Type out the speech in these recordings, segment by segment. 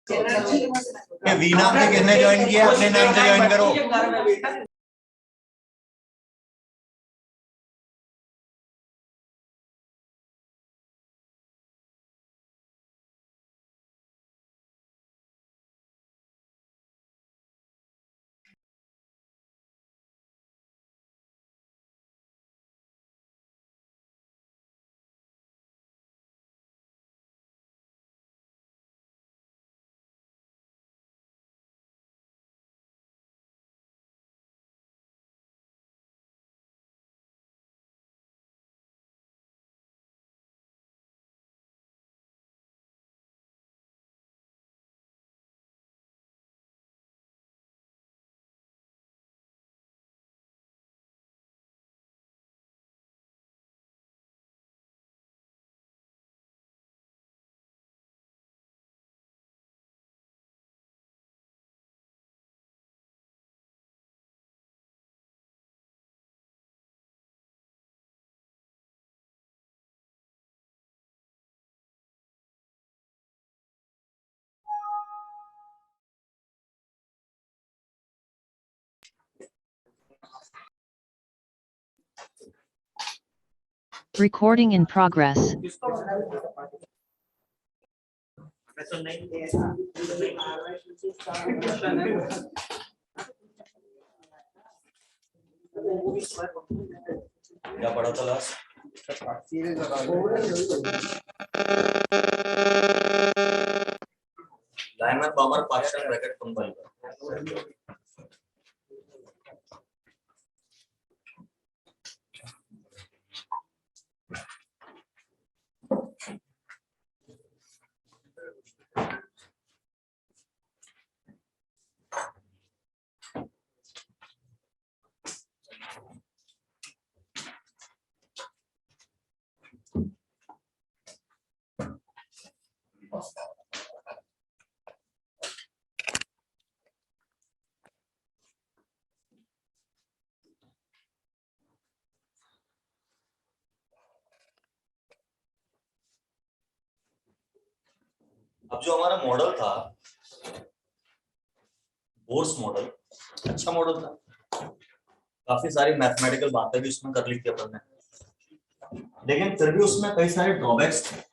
We नाम से किसने ज्वाइन किया? अपने नाम से ज्वाइन करो। Recording in progress. क्या पढ़ा था last? Diamond bomber Pakistan racket company. अब जो हमारा मॉडल था, बोर्स मॉडल, अच्छा मॉडल था। काफी सारी मैथमेटिकल बातें भी उसमें कर ली थी अपन ने, लेकिन फिर भी उसमें कई सारे ड्रॉबैक्स थे।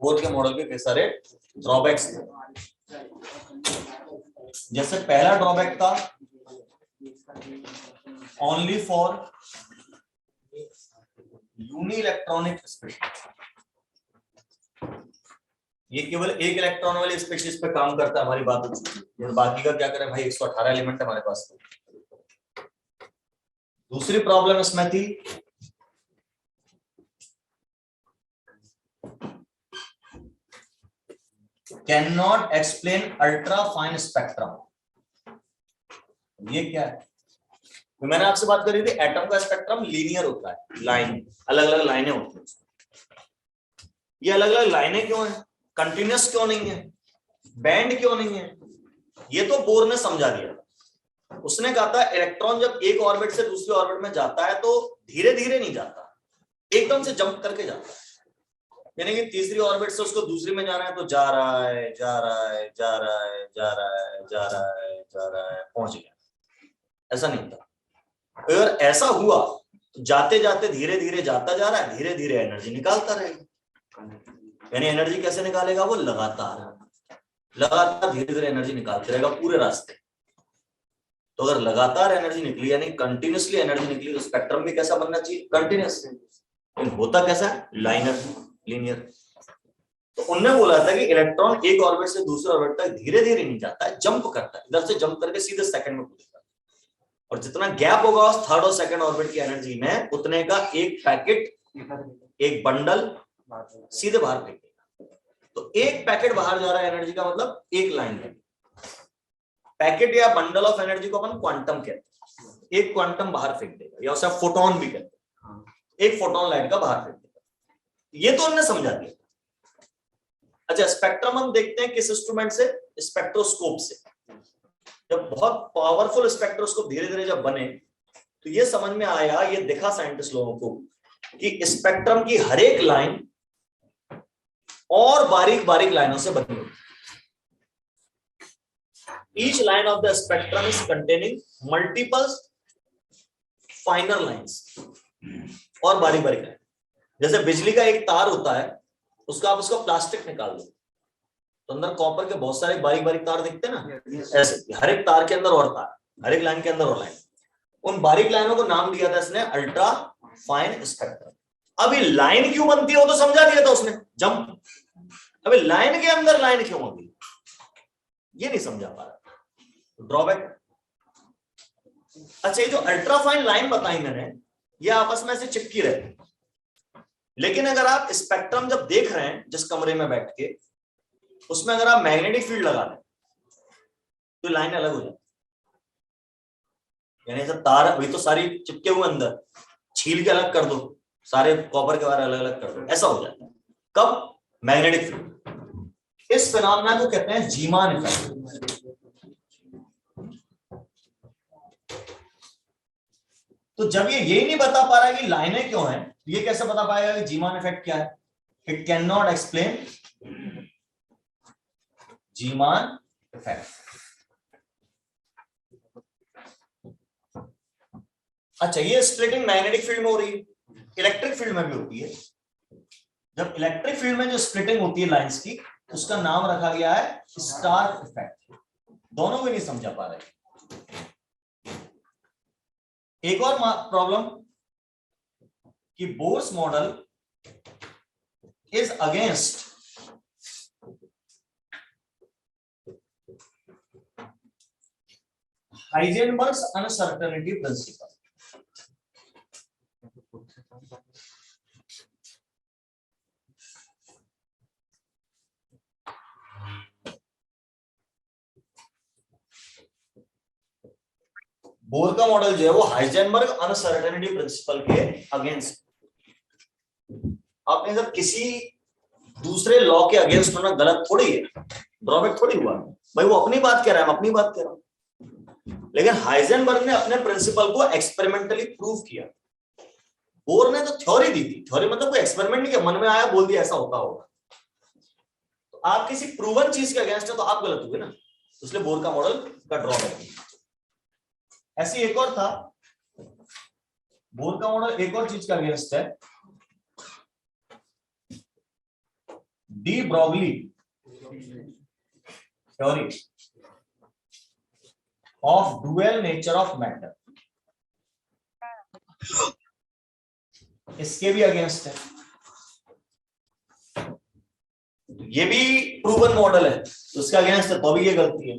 बोर के मॉडल के कई सारे ड्रॉबैक्स थे। जैसे पहला ड्रॉबैक था only for uni electronic species. ये केवल एक इलेक्ट्रॉन वाली स्पीशीज पे काम करता है, हमारी बात हो चुकी है। बाकी का क्या करें भाई, 118 एलिमेंट हमारे पास। दूसरी प्रॉब्लम इसमें थी can not explain ultra fine spectrum. ये क्या है? तो मैंने आपसे बात करी थी, एटम का स्पेक्ट्रम लीनियर होता है, लाइन, अलग अलग लाइनें होती हैं। ये अलग अलग लाइनें क्यों है? कंटिन्यूअस क्यों नहीं है? बैंड क्यों नहीं है? ये तो बोर ने समझा दिया। उसने कहा था इलेक्ट्रॉन जब एक ऑर्बिट से दूसरी ऑर्बिट में जाता है तो धीरे धीरे नहीं जाता, एकदम से जंप करके जाता है। यानी कि तीसरी ऑर्बिट से उसको दूसरी में जाना है तो जा रहा है, जा रहा है, जा रहा है, जा रहा है, जा रहा है, जा रहा है, पहुंच गया। ऐसा नहीं था। अगर ऐसा हुआ तो जाते जाते धीरे धीरे जाता जा रहा है, धीरे धीरे एनर्जी निकालता रहेगा। यानी एनर्जी कैसे निकालेगा? वो लगातार धीरे धीरे एनर्जी निकालते रहेगा पूरे रास्ते। तो अगर लगातार एनर्जी निकली यानी कंटिन्यूअसली एनर्जी निकली तो स्पेक्ट्रम भी कैसा बनना चाहिए? कंटिन्यूअस। लेकिन होता कैसा है? Liner, linear. तो उन्होंने बोला था कि इलेक्ट्रॉन एक ऑर्बिट से दूसरे ऑर्बिट तक धीरे धीरे नहीं जाता है, जंप करता है। इधर से जंप करके सीधे सेकंड में कूदता है, और जितना गैप होगा उस थर्ड और सेकंड ऑर्बिट की एनर्जी में, उतने का एक पैकेट, एक बंडल सीधे बाहर फेंकेगा। तो एक पैकेट बाहर जा रहा है एनर्जी का मतलब एक लाइन है। पैकेट या बंडल ऑफ एनर्जी को अपन क्वांटम कहते हैं। एक क्वांटम बाहर फेंक देगा, या उसे फोटोन भी कहते हैं। एक फोटोन लाइट का बाहर फेंक देगा। ये तो उन्होंने समझा दिया। अच्छा, स्पेक्ट्रम हम देखते हैं किस इंस्ट्रूमेंट से? स्पेक्ट्रोस्कोप से। जब बहुत पावरफुल स्पेक्ट्रोस्कोप धीरे धीरे जब बने तो ये समझ में आया, ये दिखा साइंटिस्ट लोगों को कि स्पेक्ट्रम की हर एक लाइन और बारीक बारीक लाइनों से बनी हुई। Each line of the spectrum is containing multiple finer lines और बारीक बारीक लाइन। जैसे बिजली का एक तार होता है, उसका आप उसको प्लास्टिक निकाल दो तो अंदर कॉपर के बहुत सारे बारीक बारीक तार दिखते हैं ना, ऐसे हर एक तार के अंदर और तार, हर एक लाइन के अंदर और लाइन। उन बारीक लाइनों को नाम दिया था इसने अल्ट्रा फाइन स्पेक्ट्रम। अभी लाइन क्यों बनती है वो तो समझा दिया था उसने, जंप। अभी लाइन के अंदर लाइन क्यों होगी ये नहीं समझा पा रहा, ड्रॉबैक। अच्छा, ये जो अल्ट्रा फाइन लाइन बताई मैंने, ये आपस में ऐसे चिपकी रहती, लेकिन अगर आप स्पेक्ट्रम जब देख रहे हैं जिस कमरे में बैठ के, उसमें अगर आप मैग्नेटिक फील्ड लगा दें तो लाइन अलग हो जाती। यानी जब तार अभी तो सारी चिपके हुए अंदर, छील के अलग कर दो, सारे कॉपर के वायर अलग अलग कर दो, ऐसा हो जाता है। कब? Magnetic field. इस फिनोमेना को कहते हैं जीमान इफेक्ट। तो जब ये यही नहीं बता पा रहा कि लाइनें क्यों हैं, ये कैसे बता पाएगा कि जीमान इफेक्ट क्या है? It can not explain Zeeman effect. अच्छा, ये स्प्लिटिंग मैग्नेटिक फील्ड में हो रही है, इलेक्ट्रिक फील्ड में भी होती है। जब इलेक्ट्रिक फील्ड में जो स्प्लिटिंग होती है लाइंस की, उसका नाम रखा गया है स्टार्क इफेक्ट। दोनों को नहीं समझा पा रहे। एक और प्रॉब्लम कि Bohr's model is against Heisenberg's uncertainty principle. Bohr का मॉडल जो है वो हाइजेनबर्ग अनसर्टेनिटी प्रिंसिपल के अगेंस्ट। आपने जब किसी दूसरे लॉ के अगेंस्ट होना गलत थोड़ी है, ड्रॉबैक थोड़ी हुआ भाई, वो अपनी बात कह रहा है, हम अपनी बात कह रहा हूं। लेकिन हाइजेनबर्ग ने अपने प्रिंसिपल को एक्सपेरिमेंटली प्रूव किया। बोर ने तो थ्योरी दी थी, थ्योरी मतलब कोई एक्सपेरिमेंट नहीं किया, मन में आया बोल दिया ऐसा होता होगा। तो आप किसी प्रूवन चीज के अगेंस्ट है तो आप गलत हुए ना, इसलिए बोर का मॉडल का ड्रॉबैक। ऐसे एक और था, बोर का मॉडल एक और चीज का अगेंस्ट है, de Broglie theory of dual nature of matter, इसके भी अगेंस्ट है। ये भी प्रूवन मॉडल है, तो उसका अगेंस्ट है, तो भी ये गलती है।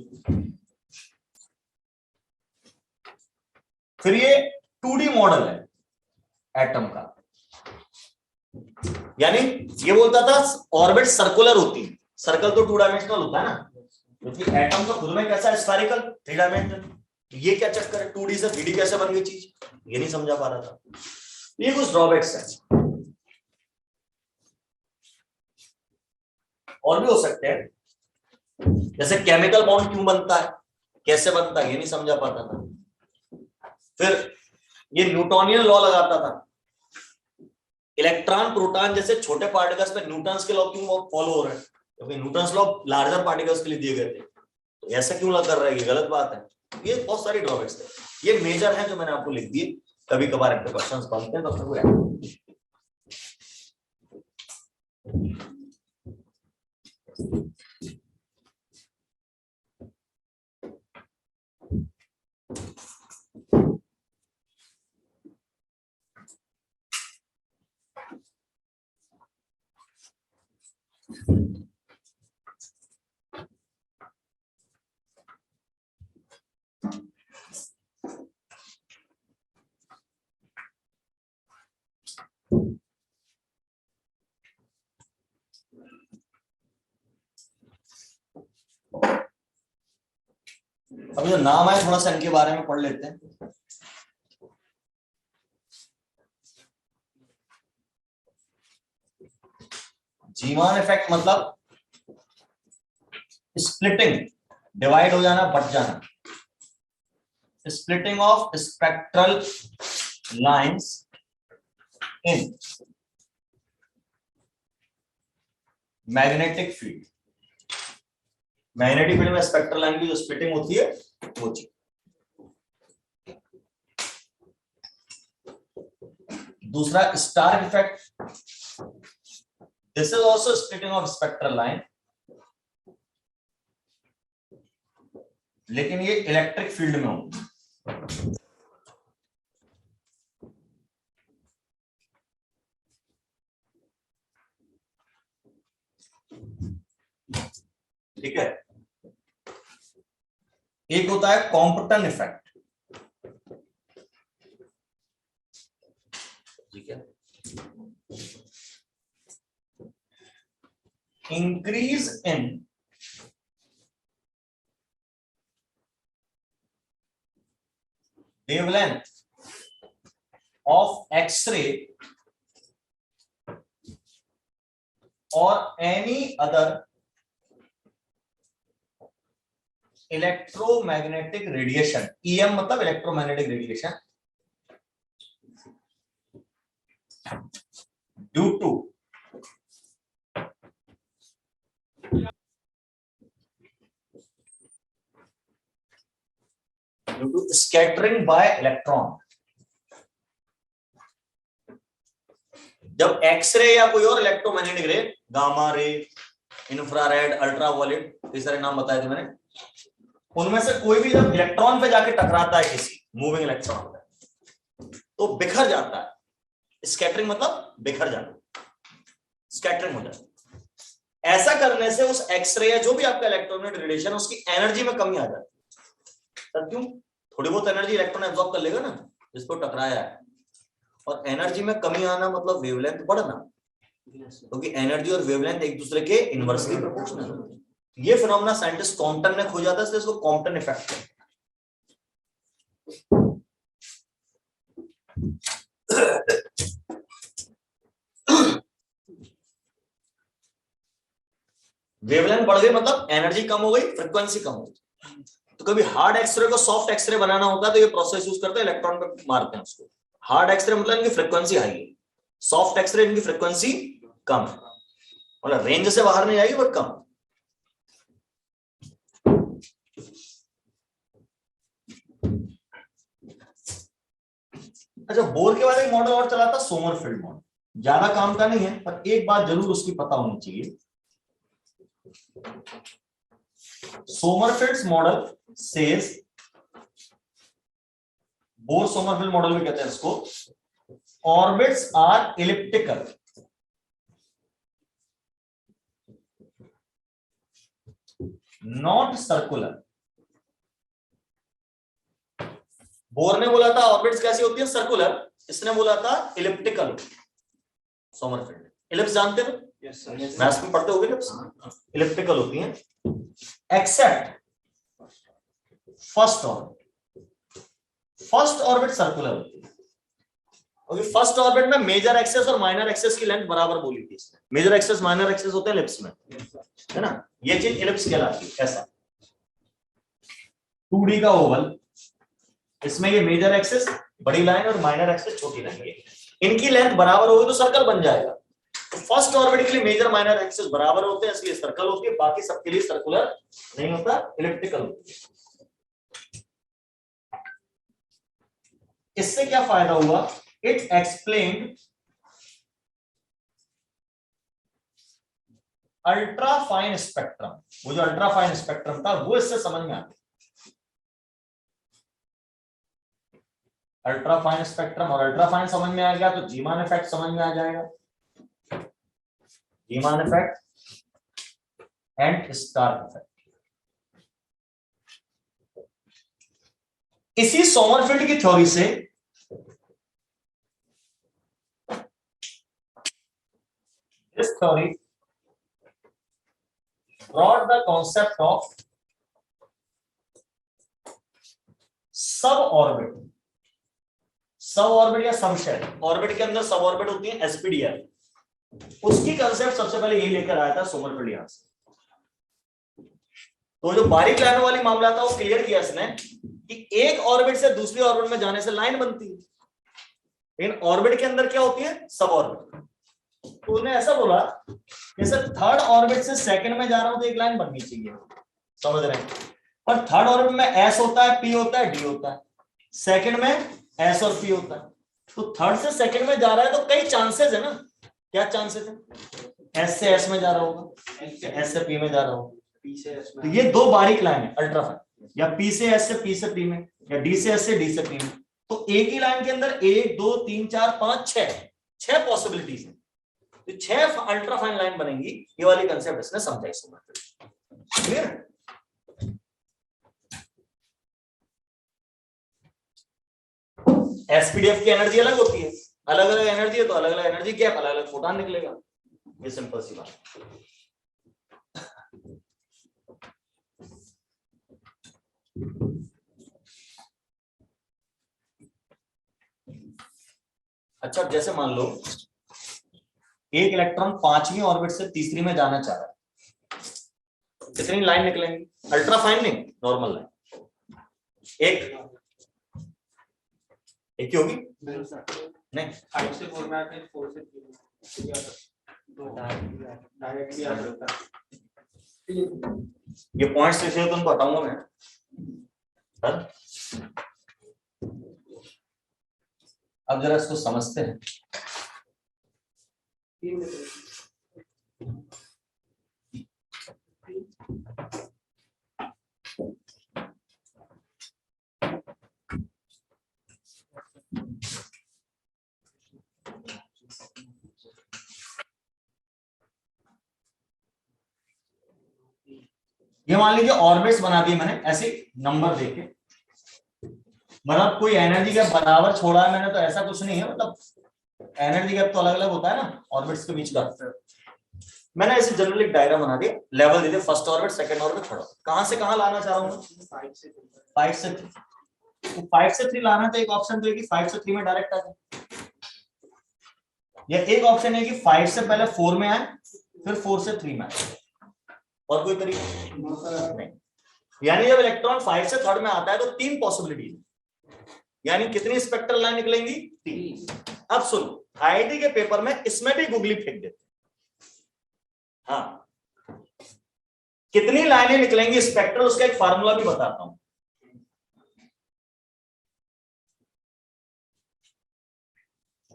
फिर ये 2D मॉडल है एटम का, यानी ये बोलता था ऑर्बिट सर्कुलर होती है, सर्कल तो 2 डायमेंशनल होता है ना, क्योंकि एटम तो खुद में कैसा है, स्फेरिकल, 3 डायमेंशनल। ये क्या चक्कर है, 2D से 3D कैसे बन गई चीज, ये नहीं समझा पा रहा था। ये कुछ ड्रॉबैक्स है, और भी हो सकते हैं, जैसे केमिकल बॉन्ड क्यों बनता है, कैसे बनता है, ये नहीं समझा पाता था। फिर ये न्यूटोनियन लॉ लगाता था, इलेक्ट्रॉन प्रोटॉन जैसे छोटे पार्टिकल्स पे न्यूटन्स के लॉ क्यों फॉलो हो रहे हैं, क्योंकि न्यूटन्स लॉ लार्जर पार्टिकल्स के लिए दिए गए थे, तो ऐसा क्यों कर रहा है, ये गलत बात है। ये बहुत सारी ड्रॉबैक्स थे, ये मेजर है जो मैंने आपको लिख दिए। कभी कभार इनके क्वेश्चंस बनते हैं तो अपने को अभी जो नाम है थोड़ा सा इनके बारे में पढ़ लेते हैं। जीमान इफेक्ट मतलब स्प्लिटिंग, डिवाइड हो जाना, बट जाना, splitting of spectral lines in magnetic field. Magnetic field में स्पेक्ट्रल लाइन की जो स्प्लिटिंग होती है वो चीज। दूसरा star effect, this is also splitting of spectral line, लेकिन ये इलेक्ट्रिक फील्ड में होगी। ठीक है, एक होता है कॉम्पटन इफेक्ट। ठीक है, increase in wavelength of X-ray or any other electromagnetic radiation, EM मतलब electromagnetic radiation, due to scattering by electron। जब एक्सरे या कोई और इलेक्ट्रोमैग्नेटिक रे, गामा रे, इंफ्रारेड, अल्ट्रावायलेट, ये सारे नाम बताए थे मैंने, उनमें से कोई भी जब इलेक्ट्रॉन पे जाके टकराता है किसी मूविंग इलेक्ट्रॉन पे तो बिखर जाता है। स्कैटरिंग मतलब बिखर जाना, स्कैटरिंग हो जाता है। ऐसा करने से उस एक्सरे या जो भी आपका इलेक्ट्रोमैग्नेटिक रेडिएशन है उसकी एनर्जी में कमी आ जाती है। तब क्यों? थोड़ी बहुत एनर्जी इलेक्ट्रॉन एब्जॉर्ब कर लेगा ना जिसको टकराया है, और एनर्जी में कमी आना मतलब वेवलेंथ बढ़ना, क्योंकि एनर्जी और वेवलेंथ एक दूसरे के इनवर्सली प्रोपोर्शनल होते हैं। ये फिनोमेना साइंटिस्ट कॉम्पटन ने खोजा था, इसलिए इसको कॉम्पटन इफेक्ट कहते हैं। वेवलेंथ बढ़ गई मतलब एनर्जी कम हो गई, फ्रीक्वेंसी कम हो गई। तो कभी हार्ड एक्सरे को सॉफ्ट एक्सरे बनाना होता है तो ये प्रोसेस यूज करते हैं, इलेक्ट्रॉन पे मारते हैं उसको। हार्ड एक्सरे मतलब इनकी फ्रीक्वेंसी हाई है, सॉफ्ट एक्सरे इनकी फ्रीक्वेंसी कम है, मतलब रेंज से बाहर नहीं आएगी बट कम। अच्छा, बोर के बाद एक मॉडल और चला था, सोमरफेल्ड मॉडल। ज्यादा काम का नहीं है पर एक बात जरूर उसकी पता होनी चाहिए। Sommerfeld's model says, Bohr Sommerfeld model भी कहते हैं इसको, orbits are elliptical not circular. Bohr ने बोला था ऑर्बिट्स कैसी होती है, सर्कुलर, इसने बोला था इलिप्टिकल। सोमरफेल्ड इलिप्स जानते हो, मैथ्स में पढ़ते होगे इलिप्स, इलिप्टिकल होती हैं, accept first orbit. First orbit circular होती है, क्योंकि फर्स्ट ऑर्बिट में मेजर एक्सेस और माइनर एक्सेस की लेंथ बराबर बोली थी इसने। मेजर एक्सेस माइनर एक्सेस होते हैं इलिप्स में, है ना, ये चीज इलिप्स कहलाती है। ऐसा 2D का ओवल, इसमें ये मेजर एक्सेस बड़ी लाइन और माइनर एक्सेस छोटी लाइन है, इनकी लेंथ बराबर होगी तो सर्कल बन जाएगा। तो फर्स्ट ऑर्बिट के लिए मेजर माइनर एक्सेस बराबर होते हैं इसलिए सर्कल होती है, बाकी सबके लिए सर्कुलर नहीं होता, इलिप्टिकल होती है। इससे क्या फायदा हुआ, it explained ultra fine spectrum. वो जो अल्ट्रा फाइन स्पेक्ट्रम था वो इससे समझ में आता। अल्ट्रा फाइन स्पेक्ट्रम और अल्ट्रा फाइन समझ में आ गया तो जीमान इफेक्ट समझ में आ जाएगा। Zeeman effect and Stark effect. इसी सोमरफेल्ड की थ्योरी से this theory brought the concept of suborbit। Suborbit या सबशेल, ऑर्बिट के अंदर सबऑर्बिट होती है एसपीडीआर, उसकी कंसेप्ट सबसे पहले यही लेकर आया था सोमरफेल्ड यहां से। तो जो बारीक लाइन वाली मामला था वो क्लियर किया इसने कि एक ऑर्बिट से दूसरी ऑर्बिट में जाने से लाइन बनती है, लेकिन ऑर्बिट के अंदर क्या होती है, सब ऑर्बिट। तो उसने ऐसा बोला जैसे थर्ड ऑर्बिट से सेकंड में जा रहा हूं तो एक लाइन बननी चाहिए, समझ रहे हैं, पर थर्ड ऑर्बिट में एस होता है, पी होता है, डी होता है, सेकंड में एस और पी होता है। तो थर्ड से सेकंड में जा रहा है तो कई चांसेस है ना, क्या चांसेस है, एस से एस में जा रहा होगा, एस से पी में जा रहा होगा, पी से एस में। तो ये दो बारीक लाइन है अल्ट्राफाइन, या पी से एस से पी से पी में, या डी से एस से डी से पी में। तो एक ही लाइन के अंदर 1 2 3 4 5 6 पॉसिबिलिटीज है, तो 6 अल्ट्राफाइन लाइन बनेंगी। ये वाली कंसेप्ट इसने समझाई, क्लियर। एसपीडीएफ की एनर्जी अलग होती है, अलग अलग एनर्जी है तो अलग अलग एनर्जी गैप, अलग अलग फोटॉन निकलेगा, ये सिंपल सी बात। अच्छा, जैसे मान लो एक इलेक्ट्रॉन 5वीं ऑर्बिट से तीसरी में जाना चाह रहा है, कितनी लाइन निकलेंगी, अल्ट्राफाइन नहीं, नॉर्मल लाइन, एक ही होगी नहीं, 5 से 4 में आते हैं, 4 से 3 डायरेक्टली आ जाता है। ये पॉइंट्स से तुमको बताऊंगा मैं। अब जरा इसको समझते हैं। ये मान लीजिए ऑर्बिट्स बना दिए मैंने ऐसे नंबर देके, मतलब कोई एनर्जी गैप बराबर छोड़ा है मैंने तो ऐसा कुछ नहीं है, मतलब एनर्जी गैप तो अलग अलग होता है ना ऑर्बिट्स के बीच का। मैंने ऐसे जनरल एक डायग्राम बना दिया, लेवल दे दिया, first orbit, second orbit, third orbit. कहां से कहां लाना चाह रहा हूं, 5 से 3। तो 5 से 3 लाना तो एक ऑप्शन तो है कि 5 से 3 में डायरेक्ट आ जाए, या एक ऑप्शन है कि 5 से पहले 4 में आए फिर 4 से 3 में आए, और कोई तरीका नहीं। यानी जब इलेक्ट्रॉन 5 से थर्ड में आता है तो 3 पॉसिबिलिटी, यानी कितनी स्पेक्ट्रल लाइन निकलेंगी, 3। अब सुनो, आईआईटी के पेपर में इसमें भी गुगली फेंक देते, हाँ कितनी लाइनें निकलेंगी स्पेक्ट्रल, उसका एक फार्मूला भी बताता हूं।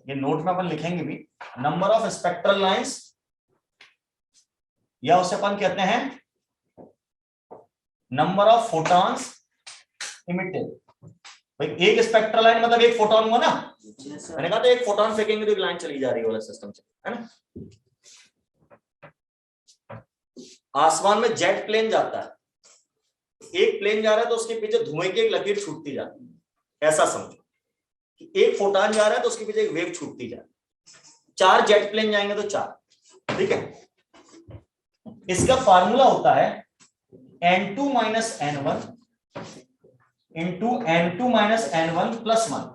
ये नोट में अपन लिखेंगे भी, नंबर ऑफ स्पेक्ट्रल लाइंस, या उसे अपन कहते हैं नंबर ऑफ फोटॉन्स इमिटेड। भाई एक स्पेक्ट्रल लाइन मतलब एक फोटोन हुआ ना, मैंने कहा था एक फोटोन फेंकेंगे तो एक लाइन चली जा रही है वाला सिस्टम से, है ना। आसमान में जेट प्लेन जाता है, एक प्लेन जा रहा है तो उसके पीछे धुएं की एक लकीर छूटती जाती है, ऐसा समझो कि एक फोटोन जा रहा है तो उसके पीछे एक वेव छूटती जा रही है। 4 जेट प्लेन जाएंगे तो 4, ठीक है। इसका फार्मूला होता है n2 minus n1 into n2 minus n1 plus 1।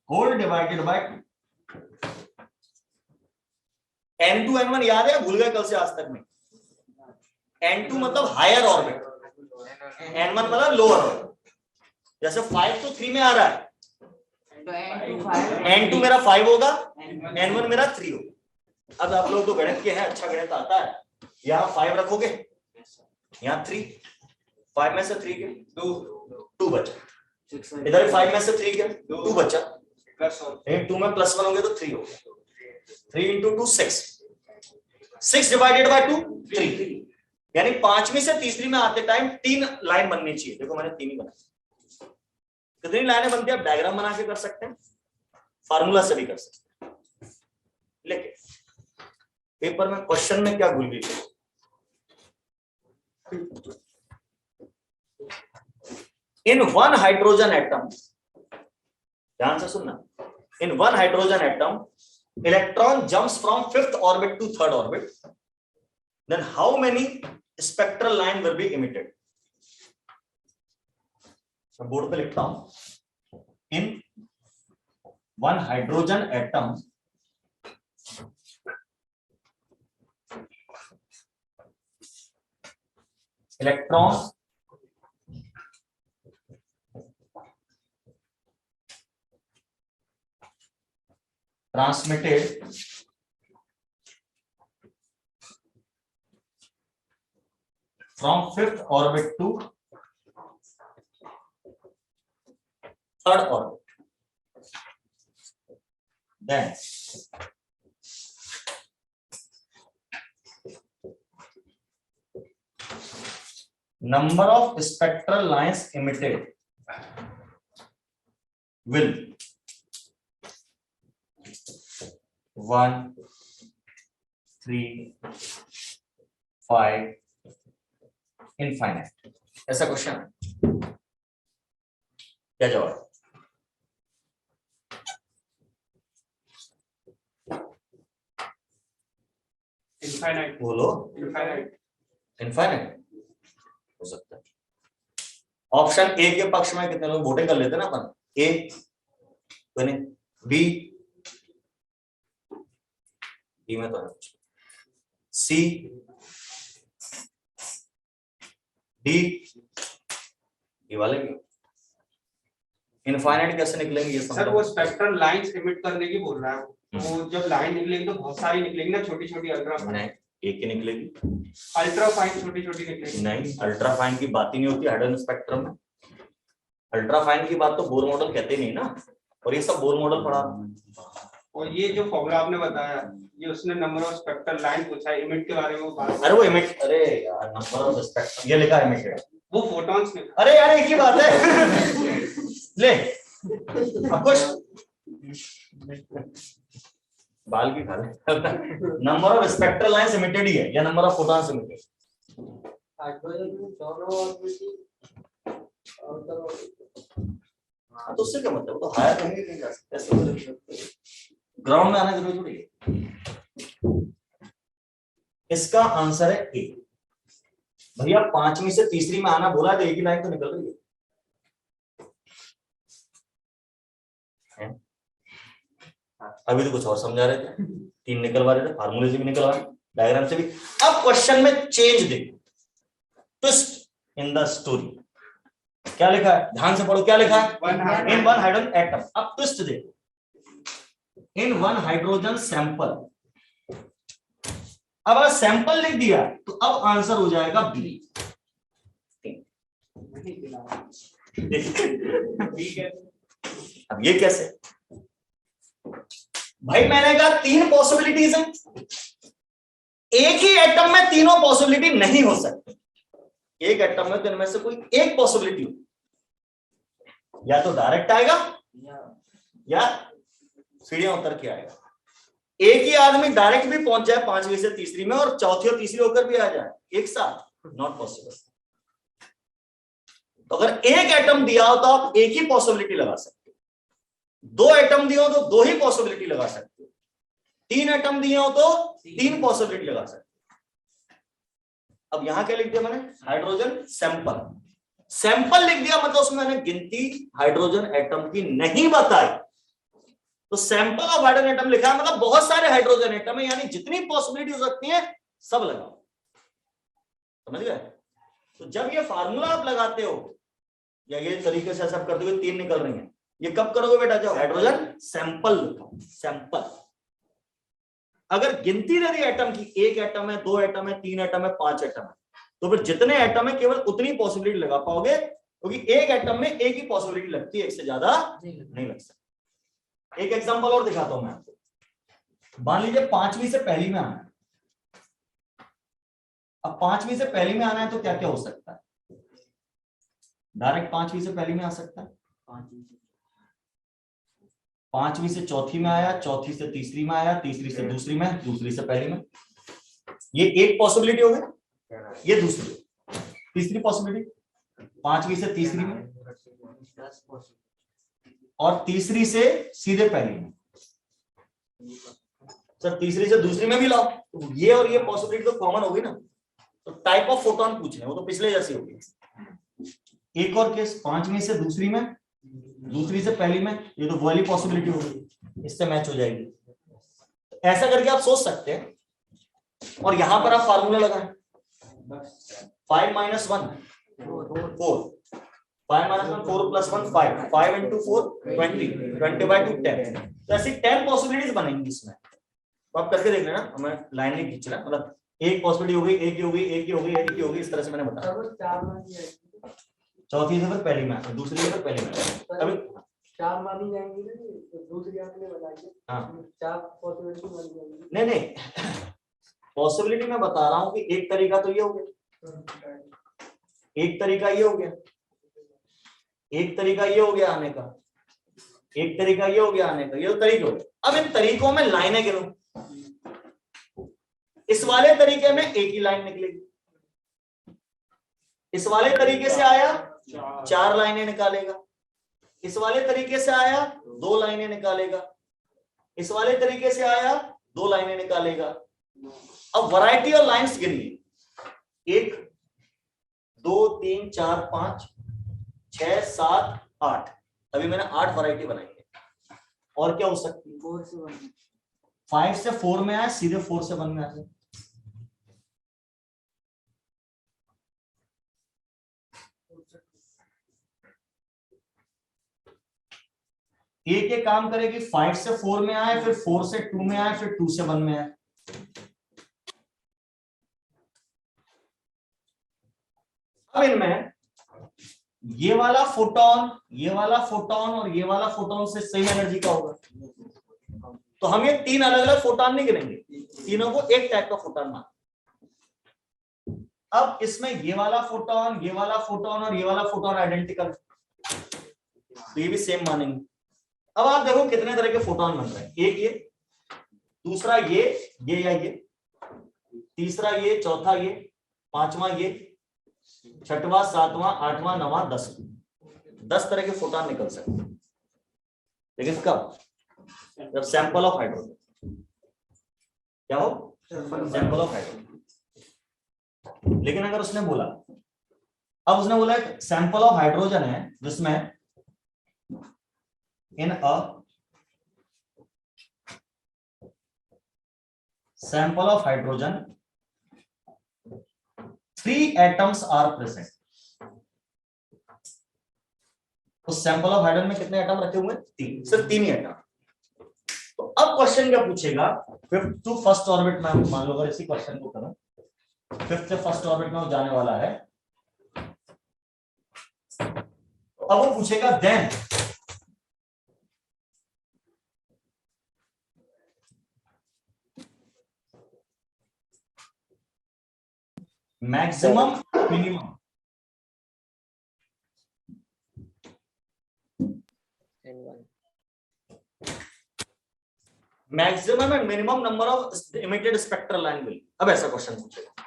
Whole divided by n2 n1 याद है, भूल गए कल से आज तक में। n2 मतलब हायर ऑर्बिट, n1 मतलब लोअर ऑर्बिट। जैसे 5 तो 3 में आ रहा है, n2 मेरा 5 होगा, n1 मेरा 3 होगा। अब आप लोग तो गणित के हैं, अच्छा गणित आता है, यहाँ 5 रखोगे, यहाँ 3, 5 में से 3 के 2 बचा, इधर 5 में से 3 के 2 बचा, 2 में प्लस 1 होंगे तो 3 होगा, 3 इंटू 2 6 डिवाइडेड बाय 2 3, यानी 5वीं से तीसरी में आते टाइम 3 लाइन बननी चाहिए। देखो मैंने 3 ही बनाई। कितनी लाइनें बनती है आप डायग्राम बना के कर सकते हैं, फार्मूला से भी कर सकते हैं, लेकिन पेपर में क्वेश्चन में क्या भूल गई, इन 1 हाइड्रोजन एटम, ध्यान से सुनना, इन 1 hydrogen atom electron jumps from 5th orbit to 3rd orbit, then how many spectral line will be emitted? मैं बोर्ड पे लिखता हूं, in 1 hydrogen atom electrons transmitted from fifth orbit to third orbit. Then number of spectral lines emitted will 1, 3, 5 infinite. ऐसा question है, क्या जवाब? Infinite बोलो। Infinite infinite हो सकता है। ऑप्शन ए के पक्ष में कितने लोग वोटिंग कर लेते हैं ना अपन? ए बी, बी में तो है, सी, डी, ये वाले भी। इनफाइनाइट कैसे निकलेंगे ये सर वो स्पेक्ट्रल लाइंस एमिट करने की बोल रहा है वो जब लाइन निकलेगी तो बहुत सारी निकलेंगी ना, छोटी छोटी अल्ट्रा नहीं, एक ही निकलेगी। अल्ट्रा फाइन छोटी छोटी निकलेगी। नहीं, अल्ट्रा फाइन की बात ही नहीं होती हाइड्रोजन स्पेक्ट्रम में। अल्ट्रा फाइन की बात तो बोर मॉडल कहते नहीं ना, और ये सब बोर मॉडल पढ़ा। और ये जो फॉर्मूला आपने बताया, ये उसने नंबर ऑफ स्पेक्ट्रल लाइन पूछा है, इमिट के बारे में वो बात। अरे वो इमिट, अरे यार नंबर ऑफ स्पेक्ट्रम ये लिखा है इमिटेड, वो फोटॉन्स में। अरे यार एक ही बात है। ले अब बाल की खा ले। Number of spectral lines emitted ही है या नंबर ऑफ फोटॉन्स इमिटेड? हाँ तो उससे क्या मतलब, तो हायर कहीं नहीं जा सकते, ऐसे ग्राउंड में आना जरूरी थोड़ी है। इसका आंसर है ए। भैया पांचवी से तीसरी में आना बोला तो एक ही लाइन तो निकल रही है। अभी तो कुछ और समझा रहे थे, 3 निकलवा रहे थे, फार्मूले से भी निकलवा, डायग्राम से भी। अब क्वेश्चन में चेंज देखो, ट्विस्ट इन द स्टोरी। क्या लिखा है, ध्यान से पढ़ो, क्या लिखा है? In one hydrogen atom. अब ट्विस्ट देखो, इन वन हाइड्रोजन सैंपल। अब अगर सैंपल लिख दिया तो अब आंसर हो जाएगा बी। अब ये कैसे भाई? मैंने कहा 3 पॉसिबिलिटीज हैं, एक ही एटम में तीनों पॉसिबिलिटी नहीं हो सकती। एक एटम में तो इनमें से कोई एक पॉसिबिलिटी हो, या तो डायरेक्ट आएगा या सीढ़ियां उतर के आएगा। एक ही आदमी डायरेक्ट भी पहुंच जाए पांचवी से तीसरी में और चौथी और तीसरी होकर भी आ जाए एक साथ, नॉट पॉसिबल। तो अगर एक एटम दिया हो तो आप एक ही पॉसिबिलिटी लगा सकते हो, 2 एटम दिए हो तो 2 ही पॉसिबिलिटी लगा सकते हो, 3 एटम दिए हो तो 3 पॉसिबिलिटी लगा सकते हो। अब यहां क्या लिख दिया मैंने? Hydrogen sample. सैंपल लिख दिया मतलब उसमें मैंने गिनती हाइड्रोजन एटम की नहीं बताई, तो सैंपल ऑफ हाइड्रोजन एटम लिखा है मतलब बहुत सारे हाइड्रोजन एटम है, यानी जितनी पॉसिबिलिटी हो सकती है सब लगाओ। समझ गए? तो जब ये फार्मूला आप लगाते हो या ये तरीके से सब करते हुए 3 निकल रही हैं, ये कब करोगे बेटा? जब हाइड्रोजन सैंपल लिखो, सैंपल। अगर गिनती दे दी एटम की, 1 एटम है, 2 एटम है, 3 एटम है, 5 एटम है, तो फिर जितने एटम है केवल उतनी पॉसिबिलिटी लगा पाओगे, क्योंकि एक एटम में एक ही पॉसिबिलिटी लगती है, एक से ज्यादा नहीं लग सकती। एक एग्जांपल और दिखाता हूं मैं आपको। मान लीजिए पांचवी से पहली में आना है। अब पांचवी से पहली में आना है तो क्या क्या हो सकता है? डायरेक्ट पांचवी से पहली में आ सकता है, पांचवी से चौथी में आया, चौथी से तीसरी में आया, तीसरी से दूसरी में, दूसरी से पहली में। ये एक पॉसिबिलिटी हो गई, ये दूसरी। तीसरी पॉसिबिलिटी पांचवी से तीसरी में, और तीसरी से सीधे पहली में। सर तीसरी से दूसरी में भी लाओ, तो ये और ये पॉसिबिलिटी तो कॉमन होगी ना। तो टाइप ऑफ फोटोन पूछ रहे हैं, वो तो पिछले जैसी होगी। एक और केस, पांचवी से दूसरी में, दूसरी से पहली में, ये तो वाली पॉसिबिलिटी होगी, इससे मैच हो जाएगी। ऐसा करके आप सोच सकते हैं, और यहां पर आप फार्मूला लगाएं। 5 minus 1 4, 5 minus 1 4 plus 1 5, 5 into 4 20, 20 by 2 10। तो ऐसी 10 पॉसिबिलिटीज बनेंगी इसमें, तो आप करके देख लेना, हमें लाइन नहीं खींच रहा, मतलब एक पॉसिबिलिटी हो गई, एक की हो गई, एक की हो गई, एक की हो गई, इस तरह से मैंने बताया। चौथी से फिर पहली में, दूसरी से फिर पहली में, अभी 4 मानी जाएंगी ना, ये दूसरी आपने बताई। हाँ 4 पॉसिबिलिटी मानी जाएंगी। नहीं नहीं पॉसिबिलिटी मैं बता रहा हूँ कि एक तरीका तो ये हो गया, एक तरीका ये हो गया, एक तरीका ये हो गया आने का, एक तरीका ये हो गया आने का, ये तो तरीके हो गए। अब इन तरीकों में लाइनें गिनो, इस वाले तरीके में एक ही लाइन निकलेगी, इस वाले तरीके से आया 4 लाइनें निकालेगा, इस वाले तरीके से आया 2 लाइनें निकालेगा, इस वाले तरीके से आया 2 लाइनें निकालेगा। अब वैरायटी ऑफ लाइंस गिनिए, 1 2 3 4 5 6 7 8, अभी मैंने 8 वैरायटी बनाई है। और क्या हो सकती है? 4 से 1, 5 से 4 में आए, सीधे 4 से 1 में आ जाए। एक ये काम करेगी, 5 से 4 में आए, फिर 4 से 2 में आए, फिर 2 से 1 में आए। अब इनमें ये वाला फोटोन, ये वाला फोटोन और ये वाला फोटोन से सेम एनर्जी का होगा, तो हम ये 3 अलग अलग फोटोन नहीं गिनेंगे, तीनों को एक टाइप का फोटोन मान। अब इसमें ये वाला फोटोन, ये वाला फोटोन और ये वाला फोटोन आइडेंटिकल, तो ये भी सेम मानेंगे। अब आप देखो कितने तरह के फोटोन बन रहे हैं, एक ये, दूसरा ये या ये, तीसरा ये, चौथा ये, पांचवा ये, छठवां, सातवां, आठवां, नवां, 10 तरह के फोटोन निकल सकते हैं। लेकिन कब? जब सैंपल ऑफ हाइड्रोजन, क्या हो? Sample of hydrogen. लेकिन अगर उसने बोला, अब उसने बोला सैंपल ऑफ हाइड्रोजन है जिसमें in a sample of hydrogen 3 atoms are present। उस सैंपल ऑफ हाइड्रोजन में कितने एटम रखे हुए हैं? 3, सिर्फ 3 ही एटम। तो अब क्वेश्चन क्या पूछेगा, 5th to 1st ऑर्बिट में, मान लो अगर इसी क्वेश्चन को करो, 5th से 1st ऑर्बिट में वो जाने वाला है, अब वो पूछेगा then maximum minimum, maximum and minimum number of emitted spectral line will. अब ऐसा क्वेश्चन पूछेगा।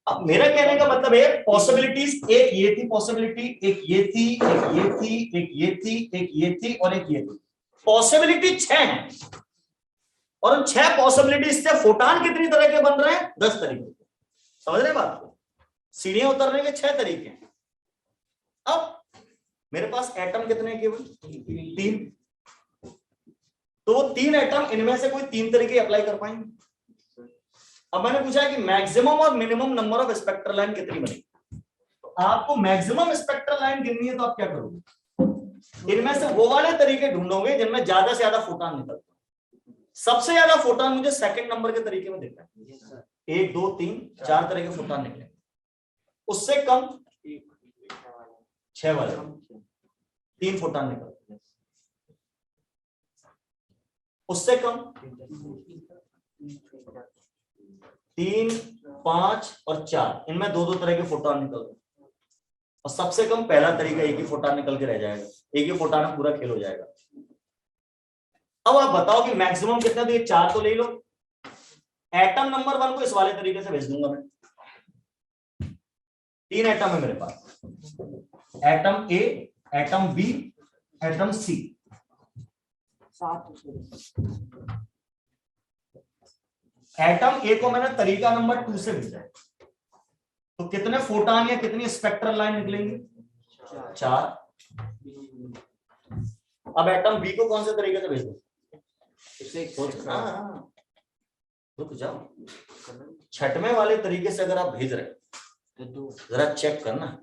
अब मेरा कहने का मतलब है पॉसिबिलिटीज, एक ये थी पॉसिबिलिटी, एक ये थी, एक ये थी, एक ये थी, एक ये थी और एक ये थी। पॉसिबिलिटी 6 है और उन 6 पॉसिबिलिटीज से फोटॉन कितनी तरह के बन रहे हैं? 10 तरीके। समझ रहे बात को? सीढ़ियां उतरने के 6 तरीके हैं। अब मेरे पास एटम कितने केवल 3, तो 3 एटम, इनमें से कोई 3 तरीके अप्लाई कर पाएंगे। अब मैंने पूछा कि मैक्सिमम और minimum number of spectral line कितनी बनेगी, तो आपको मैक्सिमम स्पेक्ट्रल लाइन गिननी है, तो आप क्या करोगे? इनमें से वो वाले तरीके ढूंढोगे जिनमें ज्यादा से ज्यादा फोटॉन निकलता है। सबसे ज्यादा फोटॉन मुझे सेकंड नंबर के तरीके में दिख रहा है, 1 2 3 4 तरह के फोटॉन निकले। उससे कम 6 वाले 3 फोटॉन निकलते, उससे कम 3 5 और 4, इनमें 2 तरह के फोटॉन निकलते हैं। और सबसे कम पहला तरीका, एक ही फोटॉन निकल के रह जाएगा, एक ही फोटॉन में पूरा खेल हो जाएगा। अब आप बताओ कि मैक्सिमम कितना, तो ये 4 तो ले लो। एटम नंबर 1 को इस वाले तरीके से भेज दूंगा मैं। 3 एटम है मेरे पास, atom A, atom B, atom C. 7 atom A को मैंने तरीका नंबर 2 से भेजा है, तो कितने फोटॉन या कितनी स्पेक्ट्रल लाइन निकलेंगी? 4। अब एटम बी को कौन से तरीके से भेज दूं? रुक जाओ, 6वें वाले तरीके से अगर आप भेज रहे जरा चेक करना,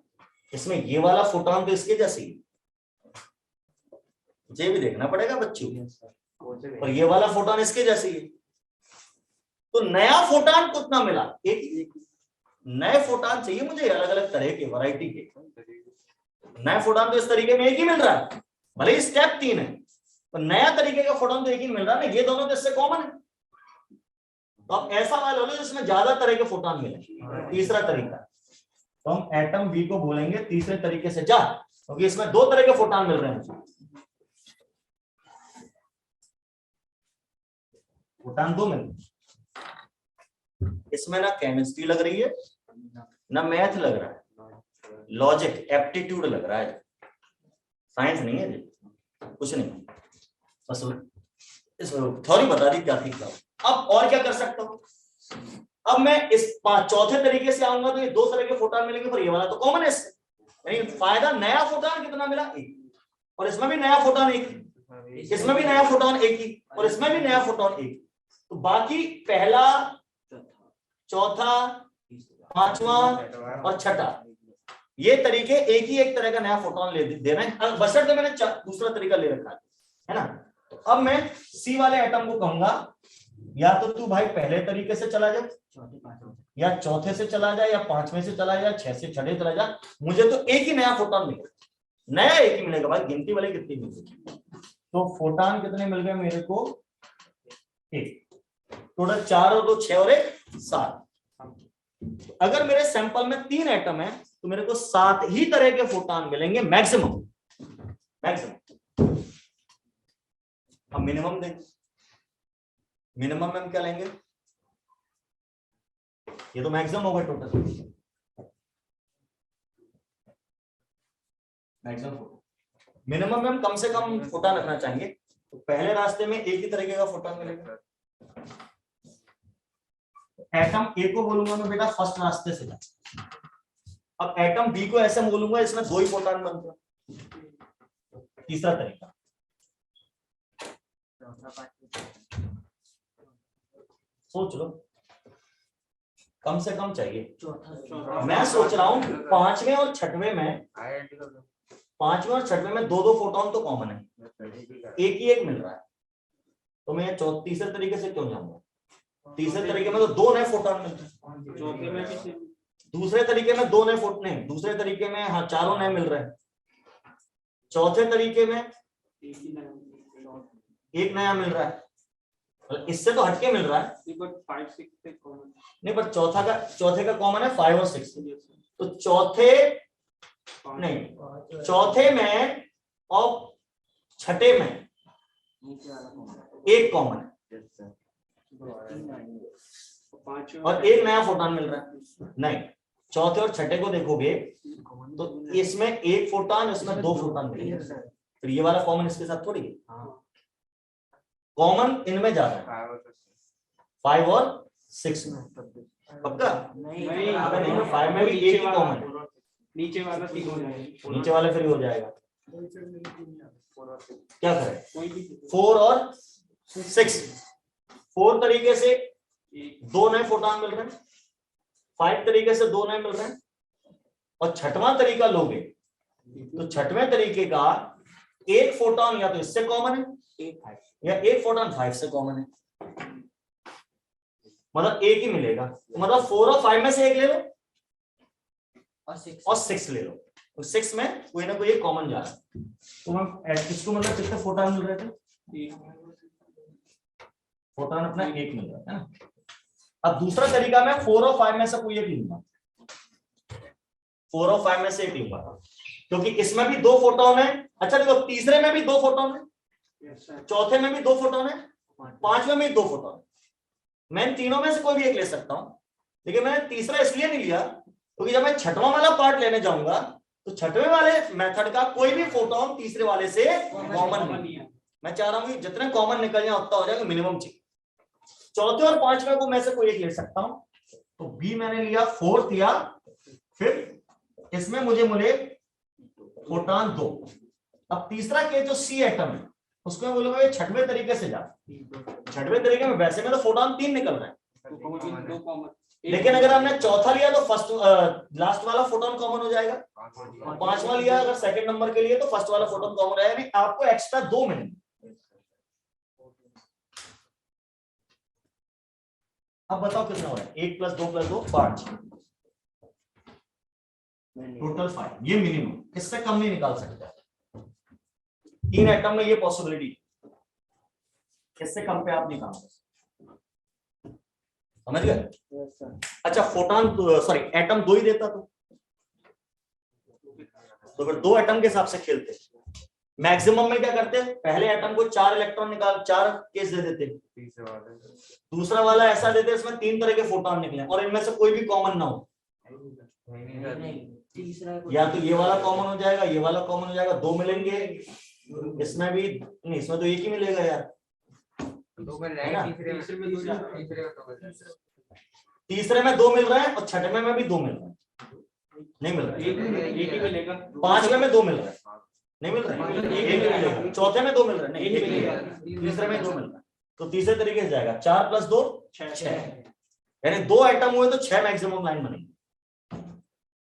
इसमें ये वाला फोटोन तो इसके जैसे ही, मुझे भी देखना पड़ेगा बच्चों, और ये वाला फोटोन इसके जैसे ही है। तो नया फोटोन कितना मिला? एक। नए फोटोन चाहिए मुझे अलग अलग तरह के, वैरायटी के। नए फोटोन तो इस तरीके में एक ही मिल रहा है, भले ही स्टेप 3 है, तो नया तरीके का फोटोन तो एक ही मिल रहा है ना, ये दोनों तो इससे कॉमन है। तो अब ऐसा वाला लो जिसमें ज्यादा तरह के फोटोन मिले, तीसरा तरीका, तो हम एटम बी को बोलेंगे तीसरे तरीके से जा, क्योंकि इसमें 2 तरह के फोटोन मिल रहे हैं। फोटोन 2 मिल रहे हैं, इसमें ना केमिस्ट्री लग रही है ना मैथ लग रहा है, लॉजिक एप्टीट्यूड लग रहा है, साइंस नहीं है जी, कुछ नहीं, बस थ्योरी बता दी क्या थी क्या। अब और क्या कर सकता हूं? अब मैं इस चौथे तरीके से आऊंगा तो ये 2 तरह के फोटोन मिलेंगे, पर ये वाला तो कॉमन है इससे, यानी फायदा नया फोटोन कितना मिला? 1, और इसमें भी नया फोटोन 1, इसमें भी नया फोटोन 1 ही, और इसमें भी नया फोटोन 1। तो बाकी पहला, चौथा, पांचवा और छठा, ये तरीके एक तरह का नया फोटोन दे रहे हैं, बशर्ते मैंने दूसरा तरीका ले रखा है ना। तो अब मैं सी वाले एटम को कहूंगा या तो तू भाई पहले तरीके से चला जा, या चौथे से चला जा, या 5वें से चला जा, 6 से 6 चला जा, मुझे तो एक ही नया फोटोन मिलेगा, नया एक ही मिलेगा भाई, गिनती वाले कितनी मिलेगी। तो फोटोन कितने मिल गए मेरे को? 1, टोटल 4 और 2 6 और 1 7। अगर मेरे सैंपल में 3 एटम है तो मेरे को 7 ही तरह के फोटोन मिलेंगे मैक्सिमम। अब मिनिमम दें, मिनिमम में हम क्या लेंगे? ये तो मैक्सिमम होगा टोटल, मैक्सिमम मिनिमम में हम कम से कम फोटोन रखना चाहेंगे। तो पहले रास्ते में एक ही तरीके का फोटोन मिलेगा, एटम ए को बोलूंगा मैं बेटा फर्स्ट रास्ते से जा। अब एटम बी को ऐसे बोलूंगा इसमें 2 ही फोटोन बनते हैं, तीसरा तरीका। सोच लो, कम से कम चाहिए। मैं सोच रहा हूं 5वें और 6वें में, 5वें और 6वें में 2-2 फोटोन तो कॉमन है, एक ही एक मिल रहा है, तो मैं तीसरे तरीके से क्यों जाऊंगा? तीसरे तरीके में तो 2 नए फोटोन मिलते हैं, चौथे में भी दूसरे तरीके में 2 नए फोटोन नहीं, दूसरे तरीके में हाँ 4 नए मिल रहे हैं, चौथे तरीके में एक नया मिल रहा है, इससे तो हटके मिल रहा है नहीं, पर चौथे का कॉमन है 5 और 6, तो चौथे में और छठे में एक कॉमन है और एक नया फोटोन मिल रहा है। नहीं, चौथे और छठे को देखोगे तो इसमें एक फोटोन, इसमें 2 फोटोन मिलेंगे, फिर ये वाला कॉमन इसके साथ थोड़ी है, कॉमन इनमें ज्यादा है 5 और 6 में, पक्का? नहीं, 5 में भी एक ही कॉमन है, नीचे वाला फ्री हो जाएगा, नीचे वाला फ्री हो जाएगा। क्या करें? 4 और 6, 4 तरीके से 2 नए फोटोन मिल रहे हैं, 5 तरीके से 2 नए मिल रहे हैं, और छठवां तरीका लोगे तो छठवें तरीके का एक फोटोन या तो इससे कॉमन है या एक फोटोन 5 से कॉमन है, मतलब एक ही मिलेगा। मतलब 4 और 5 में से एक ले लो और 6 ले लो, तो 6 में कोई ना कोई एक कॉमन जा रहा है। तो हम इसको मतलब कितने फोटोन मिल रहे थे? फोटोन अपना एक मिल रहा है ना। अब दूसरा तरीका मैं 4 और 5 में से कोई एक लूंगा, 4 और 5 में से एक लूंगा, क्योंकि इसमें भी 2 फोटोन है। अच्छा देखो, तीसरे में भी 2 फोटोन है, चौथे में भी 2 फोटोन है, 5वें में भी 2 फोटोन है। मैं इन तीनों में से कोई भी एक ले सकता हूं, लेकिन मैंने तीसरा इसलिए नहीं लिया क्योंकि जब मैं छठवां वाला पार्ट लेने जाऊंगा तो छठवें वाले मेथड का कोई भी फोटोन तीसरे वाले से कॉमन नहीं है। मैं चाह रहा हूं कि जितने कॉमन निकल जाए उतना हो जाएगा, मिनिमम चाहिए। चौथे और 5वें को मैं से कोई एक ले सकता हूं, तो बी मैंने लिया, 4th या 5th, इसमें मुझे मिले फोटोन 2। अब तीसरा केस जो सी एटम है उसमें बोलोगे 6वें तरीके से जा, 6वें तरीके में वैसे में तो फोटोन 3 निकल रहे हैं, लेकिन अगर हमने चौथा लिया तो फर्स्ट लास्ट वाला फोटोन कॉमन हो जाएगा, और पांचवा लिया अगर सेकंड नंबर के लिए तो फर्स्ट वाला फोटोन कॉमन रहेगा, यानी आपको एक्स्ट्रा 2 मिलेंगे। अब बताओ कितना हो रहा है, 1 + 2 + 2 5, टोटल 5, ये मिनिमम, इससे कम नहीं निकाल सकते। 3 एटम में ये पॉसिबिलिटी, इससे कम पे आप नहीं काम कर सकते, समझ गए? अच्छा फोटोन सॉरी एटम 2 ही देता तो फिर 2 एटम के हिसाब से खेलते। मैक्सिमम में क्या करते हैं, पहले एटम को 4 इलेक्ट्रॉन निकाल 4 केस दे देते, दूसरा वाला ऐसा देते इसमें 3 तरह के फोटोन निकले और इनमें से कोई भी कॉमन ना हो, या तो ये वाला कॉमन हो जाएगा, ये वाला कॉमन हो जाएगा, 2 मिलेंगे, इसमें भी नहीं, इसमें तो एक ही मिलेगा यार, तीसरे में 2 मिल रहे हैं और छठवें में भी 2 मिल रहे हैं, नहीं मिल रहे, एक ही मिलेगा, पांचवें में 2 मिल रहे हैं, नहीं मिल रहे, एक ही मिलेगा, चौथे में 2 मिल रहे हैं, नहीं एक ही मिलेगा, तीसरे में 2 मिल रहा है, तो तीसरे तरीके से जाएगा 4 + 2 6, यानी 2 आइटम हुए तो 6 मैक्सिमम लाइन बनेगी,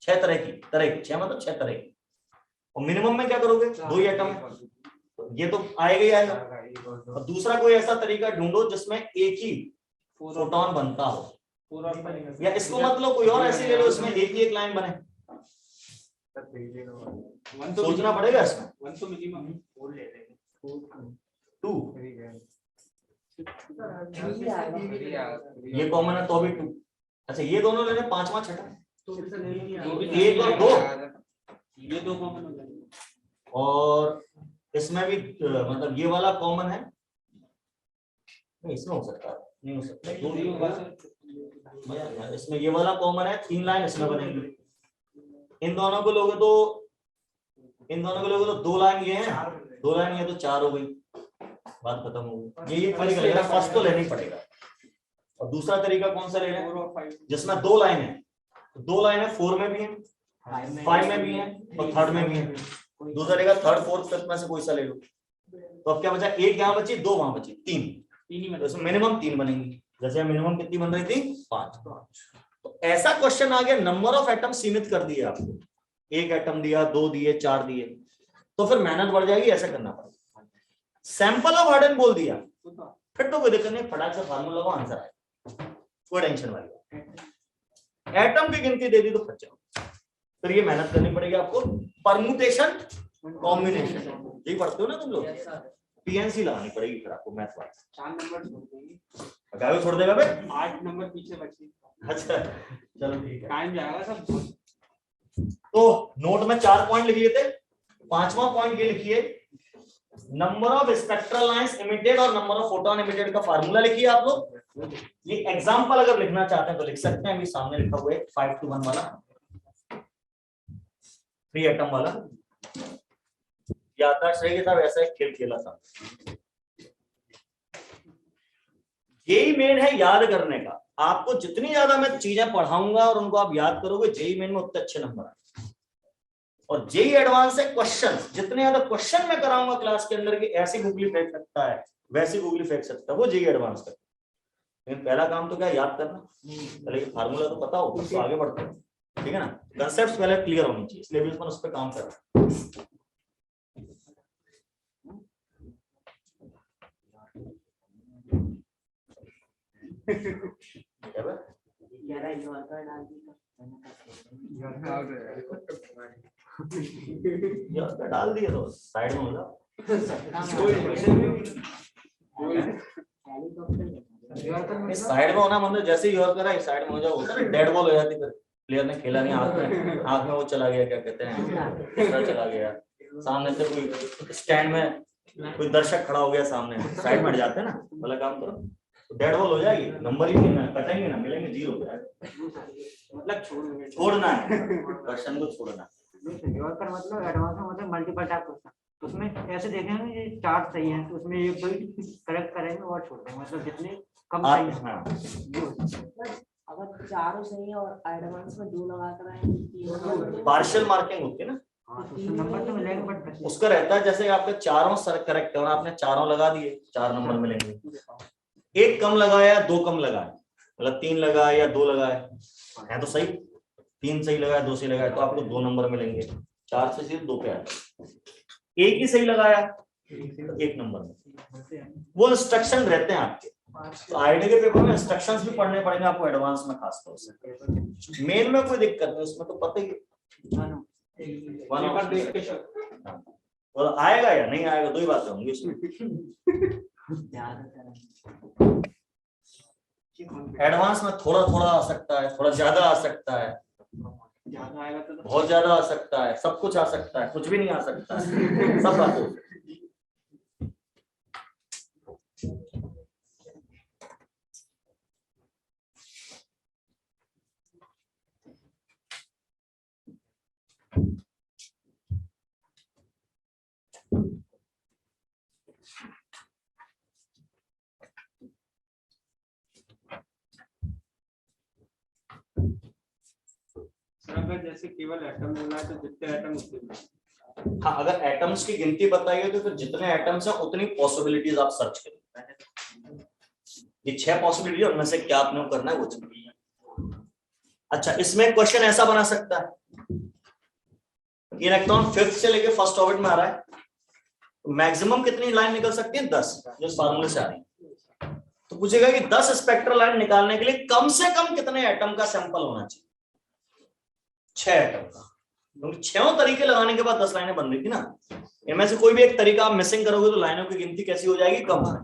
6 तरह की 6 मतलब 6 तरह की। और मिनिमम में क्या करोगे, 2 ही आइटम है, ये तो आएगा ही आएगा। और दूसरा कोई ऐसा तरीका ढूंढो जिसमें एक ही फोटोन बनता हो, या इसको मतलब कोई और ऐसे ले लो इसमें एक ही एक लाइन बने, सोचना पड़ेगा इसमें। 1 तो मिनिमम 2 ये कॉमन है तो भी 2, अच्छा ये दोनों लेने, पांचवा छठा, 1 और 2 ये 2 कॉमन हो जाएंगे, और इसमें भी मतलब ये वाला कॉमन है, नहीं इसमें हो सकता है, नहीं हो सकता, इसमें ये वाला कॉमन है, 3 लाइन इसमें बनेंगी, इन दोनों को लोगे तो 2 लाइन ये है, 2 लाइन ये तो 4 हो गई, बात खत्म हो गई। ये तरीका फर्स्ट तो लेना ही पड़ेगा। और दूसरा तरीका कौन सा ले रहे हैं, जिसमें 2 लाइन है, 2 लाइन है 4 में भी है, 5 में भी है और 3rd में भी है, दूसरा रहेगा 3rd 4th 5th में से कोई सा ले लो, तो अब क्या बचा, 1 यहाँ बची, 2 वहां बची, 3 तो इसमें मिनिमम 3 बनेंगी, जैसे मिनिमम कितनी बन रही थी 5। तो ऐसा क्वेश्चन आ गया, नंबर ऑफ एटम सीमित कर दिए आपको, 1 एटम दिया, 2 दिए, 4 दिए, तो फिर मेहनत बढ़ जाएगी, ऐसा करना पड़ेगा। सैंपल ऑफ हार्डन बोल दिया फिर तो कोई दिक्कत नहीं, फटाक से फार्मूला लगाओ आंसर आएगा, कोई टेंशन वाली बात। एटम की गिनती दे दी तो फंस जाओ, फिर ये मेहनत करनी पड़ेगी आपको, परम्यूटेशन कॉम्बिनेशन, यही पढ़ते हो ना तुम लोग, पीएनसी लगानी पड़ेगी फिर आपको मैथ वाला। 4 नंबर छोड़ देंगे, गायो छोड़ देगा बे, 8 नंबर पीछे बचे, अच्छा चलो ठीक है, टाइम जाएगा सब। तो नोट में 4 पॉइंट लिख लिए थे, 5वां पॉइंट ये लिखिए, number of spectral lines emitted और नंबर ऑफ फोटोन इमिटेड का फार्मूला लिखिए आप लोग। ये एग्जांपल अगर लिखना चाहते हैं तो लिख सकते हैं, अभी सामने लिखा हुआ है 5 to 1 वाला 3 एटम वाला, याददाश्त रहेगी साहब, ऐसा एक खेल खेला था। यही मेन है याद करने का, आपको जितनी ज्यादा मैं चीजें पढ़ाऊंगा और उनको आप याद करोगे, जेई मेन में उतने अच्छे नंबर आए। और जेई एडवांस है क्वेश्चन, जितने ज्यादा क्वेश्चन मैं कराऊंगा क्लास के अंदर की ऐसी गूगली फेंक सकता है, वैसी गूगली फेंक सकता है, वो जेई एडवांस का। लेकिन पहला काम तो क्या, याद करना, पहले फार्मूला तो पता हो, तो आगे बढ़ते हैं, ठीक है ना। कंसेप्ट पहले क्लियर होनी चाहिए, इसलिए भी उस पर काम कर रहा है। डाल दिया तो साइड में हो जाओ, साइड में होना मतलब जैसे ही यूर करा साइड में हो जाओ, होता है डेड बॉल हो जाती, फिर प्लेयर ने खेला नहीं, आंख में वो चला गया, क्या कहते हैं दूसरा चला गया, सामने से कोई स्टैंड में कोई दर्शक खड़ा हो गया सामने, साइड में हट जाते हैं ना, वाला काम करो, डेड बॉल हो जाएगी, नंबर ही नहीं कटेंगे ना, मिलेंगे 0 पे, मतलब छोड़ना है क्वेश्चन को, छोड़ना। मतलब एडवांस में मतलब मल्टीपल टाइप क्वेश्चन, तो उसमें ऐसे देखेंगे ये 4 सही है तो उसमें एक कोई करेक्ट करेंगे और छोड़ देंगे, मतलब जितने कम सही है। हाँ। अगर 4 सही है और एडवांस में 2 लगा कर आए, पार्शियल मार्किंग होती है ना, नंबर तो मिलेंगे बट उसका रहता है जैसे आपके चारों सर करेक्ट है और आपने चारों लगा दिए, 4 नंबर मिलेंगे, एक कम लगाया 2 कम लगाए, मतलब 3 लगा है या 2 लगा है तो सही, 3 सही लगा है 2 सही लगा है तो आपको 2 नंबर मिलेंगे, 4 से सिर्फ 2 पे आया। एक ही सही लगाया तो 1 नंबर में। वो इंस्ट्रक्शन रहते हैं आपके, तो आईडी के पेपर में इंस्ट्रक्शंस भी पढ़ने पड़ेंगे आपको एडवांस में, खासतौर से। मेन में कोई दिक्कत नहीं, उसमें तो पता ही है पेपर देख के और आएगा या नहीं आएगा 2 ही बातें होंगी उसमें। एडवांस में थोड़ा थोड़ा आ सकता है, थोड़ा ज्यादा आ सकता है, ज्यादा आएगा तो बहुत ज्यादा आ सकता है, सब कुछ आ सकता है, कुछ भी नहीं आ सकता है, सब बातें हो सकती हैं। सर अगर जैसे केवल एटम लेना है तो जितने एटम उतने। हाँ, अगर एटम्स की गिनती बताइए तो फिर जितने एटम्स हैं उतनी पॉसिबिलिटीज आप सर्च करें। ये 6 पॉसिबिलिटी उनमें से क्या आपने करना है वो चीज। अच्छा, इसमें क्वेश्चन ऐसा बना सकता है, इलेक्ट्रॉन 5th से लेके 1st ऑर्बिट में आ रहा है, तो मैक्सिमम कितनी लाइन निकल सकती है? 10, जो इस फार्मूले से आ रही है। तो पूछेगा कि 10 स्पेक्ट्रल लाइन निकालने के लिए कम से कम कितने एटम का सैंपल होना चाहिए? 6 एटम का, क्योंकि 6 तरीके लगाने के बाद 10 लाइनें बन रही थी ना। इनमें से कोई भी एक तरीका आप मिसिंग करोगे तो लाइनों की गिनती कैसी हो जाएगी? कम है।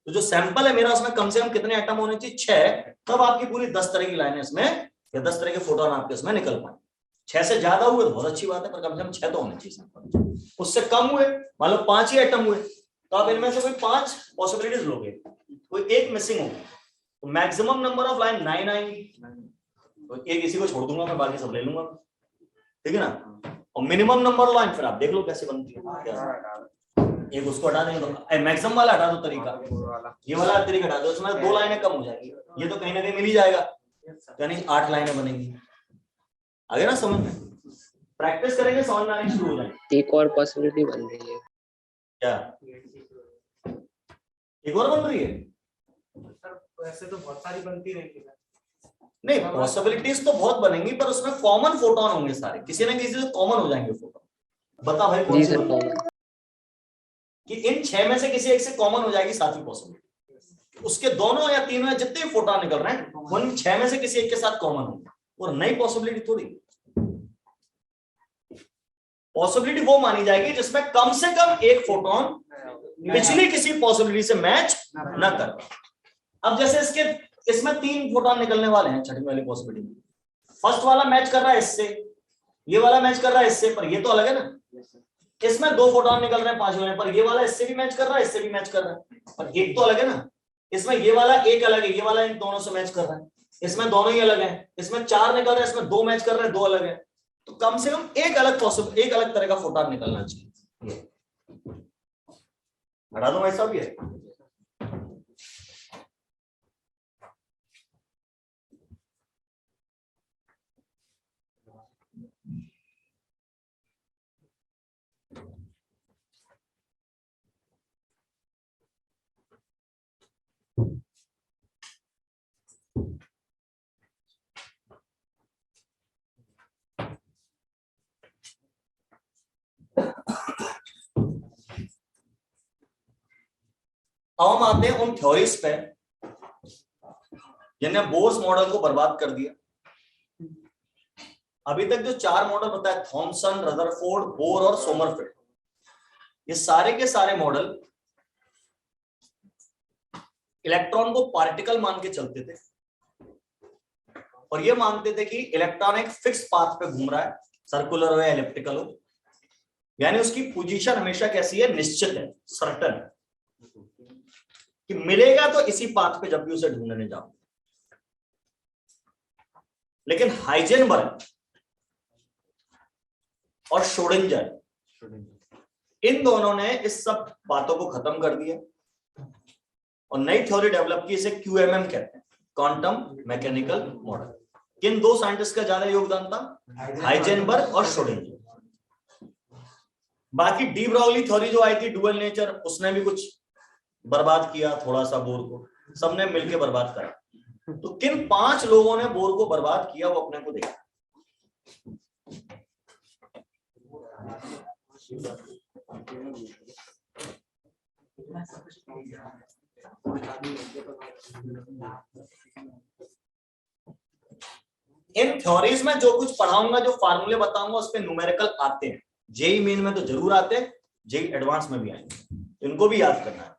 तो जो सैंपल है मेरा, उसमें कम से कम कितने एटम होने चाहिए? 6। तब आपकी पूरी 10 तरह की लाइनें इसमें, या 10 तरह के फोटोन आपके इसमें निकल पाए। 6 से ज्यादा हुए तो बहुत अच्छी बात है, पर कम से कम 6 तो होने चाहिए सैंपल। उससे कम हुए, मान लो 5 ही एटम हुए, तो आप इनमें से कोई 5 पॉसिबिलिटीज लोगे, कोई एक मिसिंग होगी, तो मैक्सिमम नंबर ऑफ लाइन 9 आएंगी। तो एक इसी को छोड़ दूंगा मैं, बाकी सब ले लूंगा, ठीक है ना। और मिनिमम नंबर ऑफ लाइन फिर आप देख लो कैसे बनती है। एक उसको हटा देंगे तो मैक्सिमम वाला हटा दो तरीका, ये वाला तरीका हटा दो, उसमें 2 लाइनें कम हो जाएंगी, ये तो कहीं ना कहीं मिल ही जाएगा, यानी 8 लाइनें बनेंगी। आगे ना समझ में, प्रैक्टिस करेंगे समझ में आने शुरू हो जाएंगे। एक और पॉसिबिलिटी बन रही है क्या? एक और बन रही है? वैसे तो बहुत सारी बनती रहती है। नहीं, पॉसिबिलिटीज तो बहुत बनेंगी, पर उसमें कॉमन फोटोन होंगे सारे, किसी ना किसी से कॉमन हो जाएंगे फोटोन। बता भाई कौन जी सी सर। बनेगी? कि इन 6 में से किसी एक से कॉमन हो जाएगी 7वीं पॉसिबिलिटी। उसके दोनों या तीनों या जितने फोटोन निकल रहे हैं वो इन 6 में से किसी एक के साथ कॉमन होंगे, और नई पॉसिबिलिटी थोड़ी। पॉसिबिलिटी वो मानी जाएगी जिसमें कम से कम एक फोटोन पिछली किसी पॉसिबिलिटी से मैच न कर। अब जैसे इसमें 3 फोटोन निकलने वाले हैं 6वीं वाली पॉसिबिलिटी में। फर्स्ट वाला मैच कर रहा है इससे, ये वाला मैच कर रहा है इससे, पर ये तो अलग है ना। इसमें 2 फोटोन निकल रहे हैं 5 वाले, पर ये वाला इससे भी मैच कर रहा है, इससे भी मैच कर रहा है, पर एक तो अलग है ना। इसमें ये वाला एक अलग है, ये वाला इन दोनों से मैच कर रहा है, इसमें दोनों ही अलग हैं। इसमें 4 निकल रहे हैं, इसमें 2 मैच कर रहे हैं, 2 अलग है। तो कम से कम एक अलग तरह का फोटोन निकलना चाहिए। हटा दो ऐसा भी है। अब हम आते हैं उन थ्योरीज पे जिन्हें बोर्स मॉडल को बर्बाद कर दिया। अभी तक जो 4 मॉडल बताए, थॉमसन, रदरफोर्ड, बोर और सोमरफेल्ड, ये सारे के सारे मॉडल इलेक्ट्रॉन को पार्टिकल मान के चलते थे, और ये मानते थे कि इलेक्ट्रॉन एक फिक्स पाथ पे घूम रहा है, सर्कुलर हो या एलिप्टिकल हो, यानी उसकी पोजीशन हमेशा कैसी है? निश्चित है, सर्टन, कि मिलेगा तो इसी पाथ पे जब भी उसे ढूंढने जाओ। लेकिन हाइजेनबर्ग और श्रोडिंगर, इन दोनों ने इस सब बातों को खत्म कर दिया और नई थ्योरी डेवलप की, इसे QMM कहते हैं, क्वांटम मैकेनिकल मॉडल। किन 2 साइंटिस्ट का ज्यादा योगदान था? हाइजेनबर्ग और श्रोडिंगर। बाकी डी ब्रॉगली थ्योरी जो आई थी, डुअल नेचर, उसने भी कुछ बर्बाद किया थोड़ा सा बोर को, सबने मिलकर बर्बाद करा। तो किन 5 लोगों ने बोर को बर्बाद किया वो अपने को देखा। इन थ्योरीज में जो कुछ पढ़ाऊंगा, जो फार्मूले बताऊंगा, उस पे न्यूमेरिकल आते हैं। जेई मेन में तो जरूर आते हैं, जेई एडवांस में भी आएंगे, इनको भी याद करना है।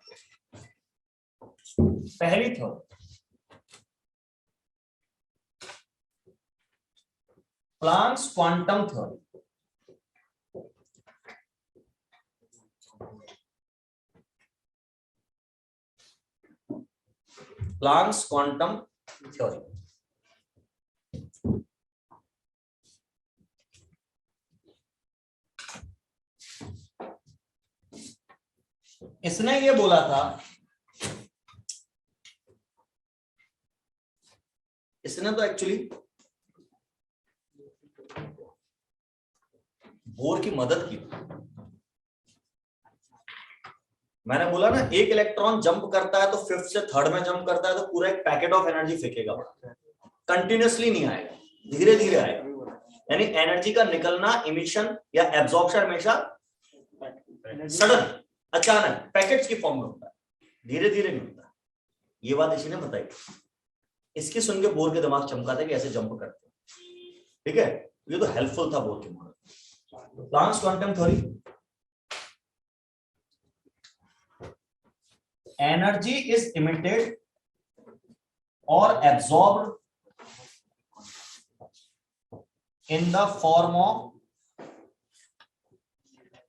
पहली theory, Planck's quantum theory. Planck's quantum theory. इसने ये बोला था, इसने तो एक्चुअली बोर की मदद की। मैंने बोला ना, एक इलेक्ट्रॉन जंप करता है तो 5th से 3rd में जंप करता है तो पूरा एक पैकेट ऑफ एनर्जी फेंकेगा, कंटिन्यूअसली नहीं आएगा, धीरे धीरे आएगा। यानी एनर्जी का निकलना, इमिशन या एब्जॉर्प्शन हमेशा सडन, अचानक पैकेट्स की फॉर्म में होता है, धीरे धीरे नहीं होता। ये बात इसी ने बताई। इसकी सुन के बोर के दिमाग चमका था कि ऐसे जंप करते हैं। ठीक है, ये तो हेल्पफुल था बोर के model. Planck's quantum theory, energy is emitted और absorbed in the form of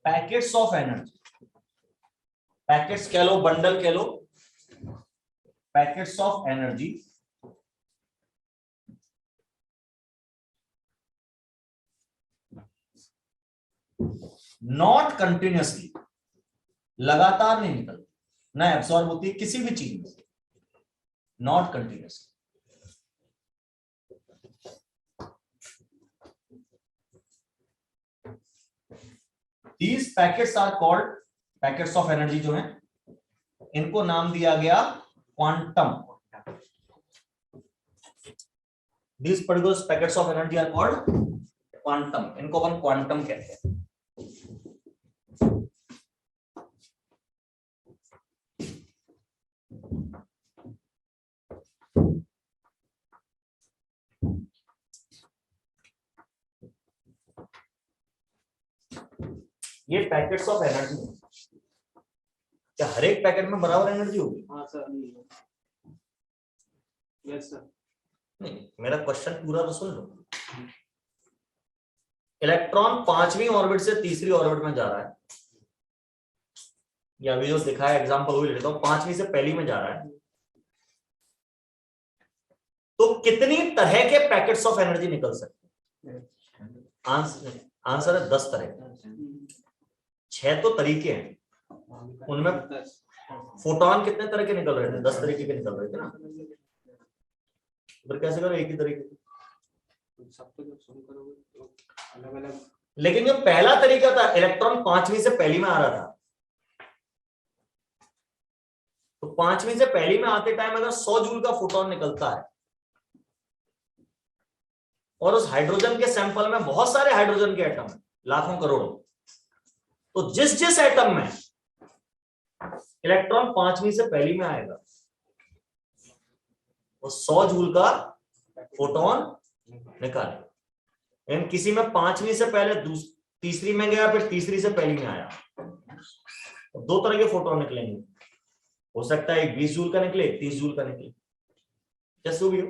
packets of energy. Packets कह लो, बंडल कह लो, packets of energy not continuously, लगातार नहीं निकलती, ना एब्सॉर्ब होती है किसी भी चीज में, not continuously. These packets are called, packets of energy जो है, इनको नाम दिया गया quantum. These particular packets of energy are called quantum, इनको हम क्वांटम कहते हैं। ये पैकेट्स ऑफ एनर्जी, क्या हर एक पैकेट में बराबर एनर्जी होगी? हाँ सर, यस सर। नहीं, मेरा क्वेश्चन पूरा तो सुन लो। इलेक्ट्रॉन 5वीं ऑर्बिट से 3री ऑर्बिट में जा रहा है, या अभी जो दिखा है एग्जांपल वही लेता हूं, 5वीं से पहली में जा रहा है, तो कितनी तरह के पैकेट्स ऑफ एनर्जी निकल सकते हैं? आंसर है 10 तरह। 6 तो तरीके हैं, उनमें फोटोन कितने तरह के निकल रहे थे? 10 तरीके के निकल रहे थे ना। फिर कैसे करो एक ही तरीके? सबको जब सुन करोगे तो अलग अलग। लेकिन जो पहला तरीका था, इलेक्ट्रॉन 5वीं से पहली में आ रहा था, तो 5वीं से पहली में आते टाइम अगर 100 जूल का फोटोन निकलता है और उस हाइड्रोजन के सैंपल में बहुत सारे हाइड्रोजन के एटम है, लाखों करोड़ों, तो जिस जिस एटम में इलेक्ट्रॉन 5वीं से पहली में आएगा वो 100 जूल का फोटोन निकाले। इन किसी में 5वीं से पहले 3री में गया, फिर 3री से पहली में आया, तो 2 तरह के फोटोन निकलेंगे। हो सकता है एक 20 जूल का निकले, 30 जूल का निकले, जैसे भी हो।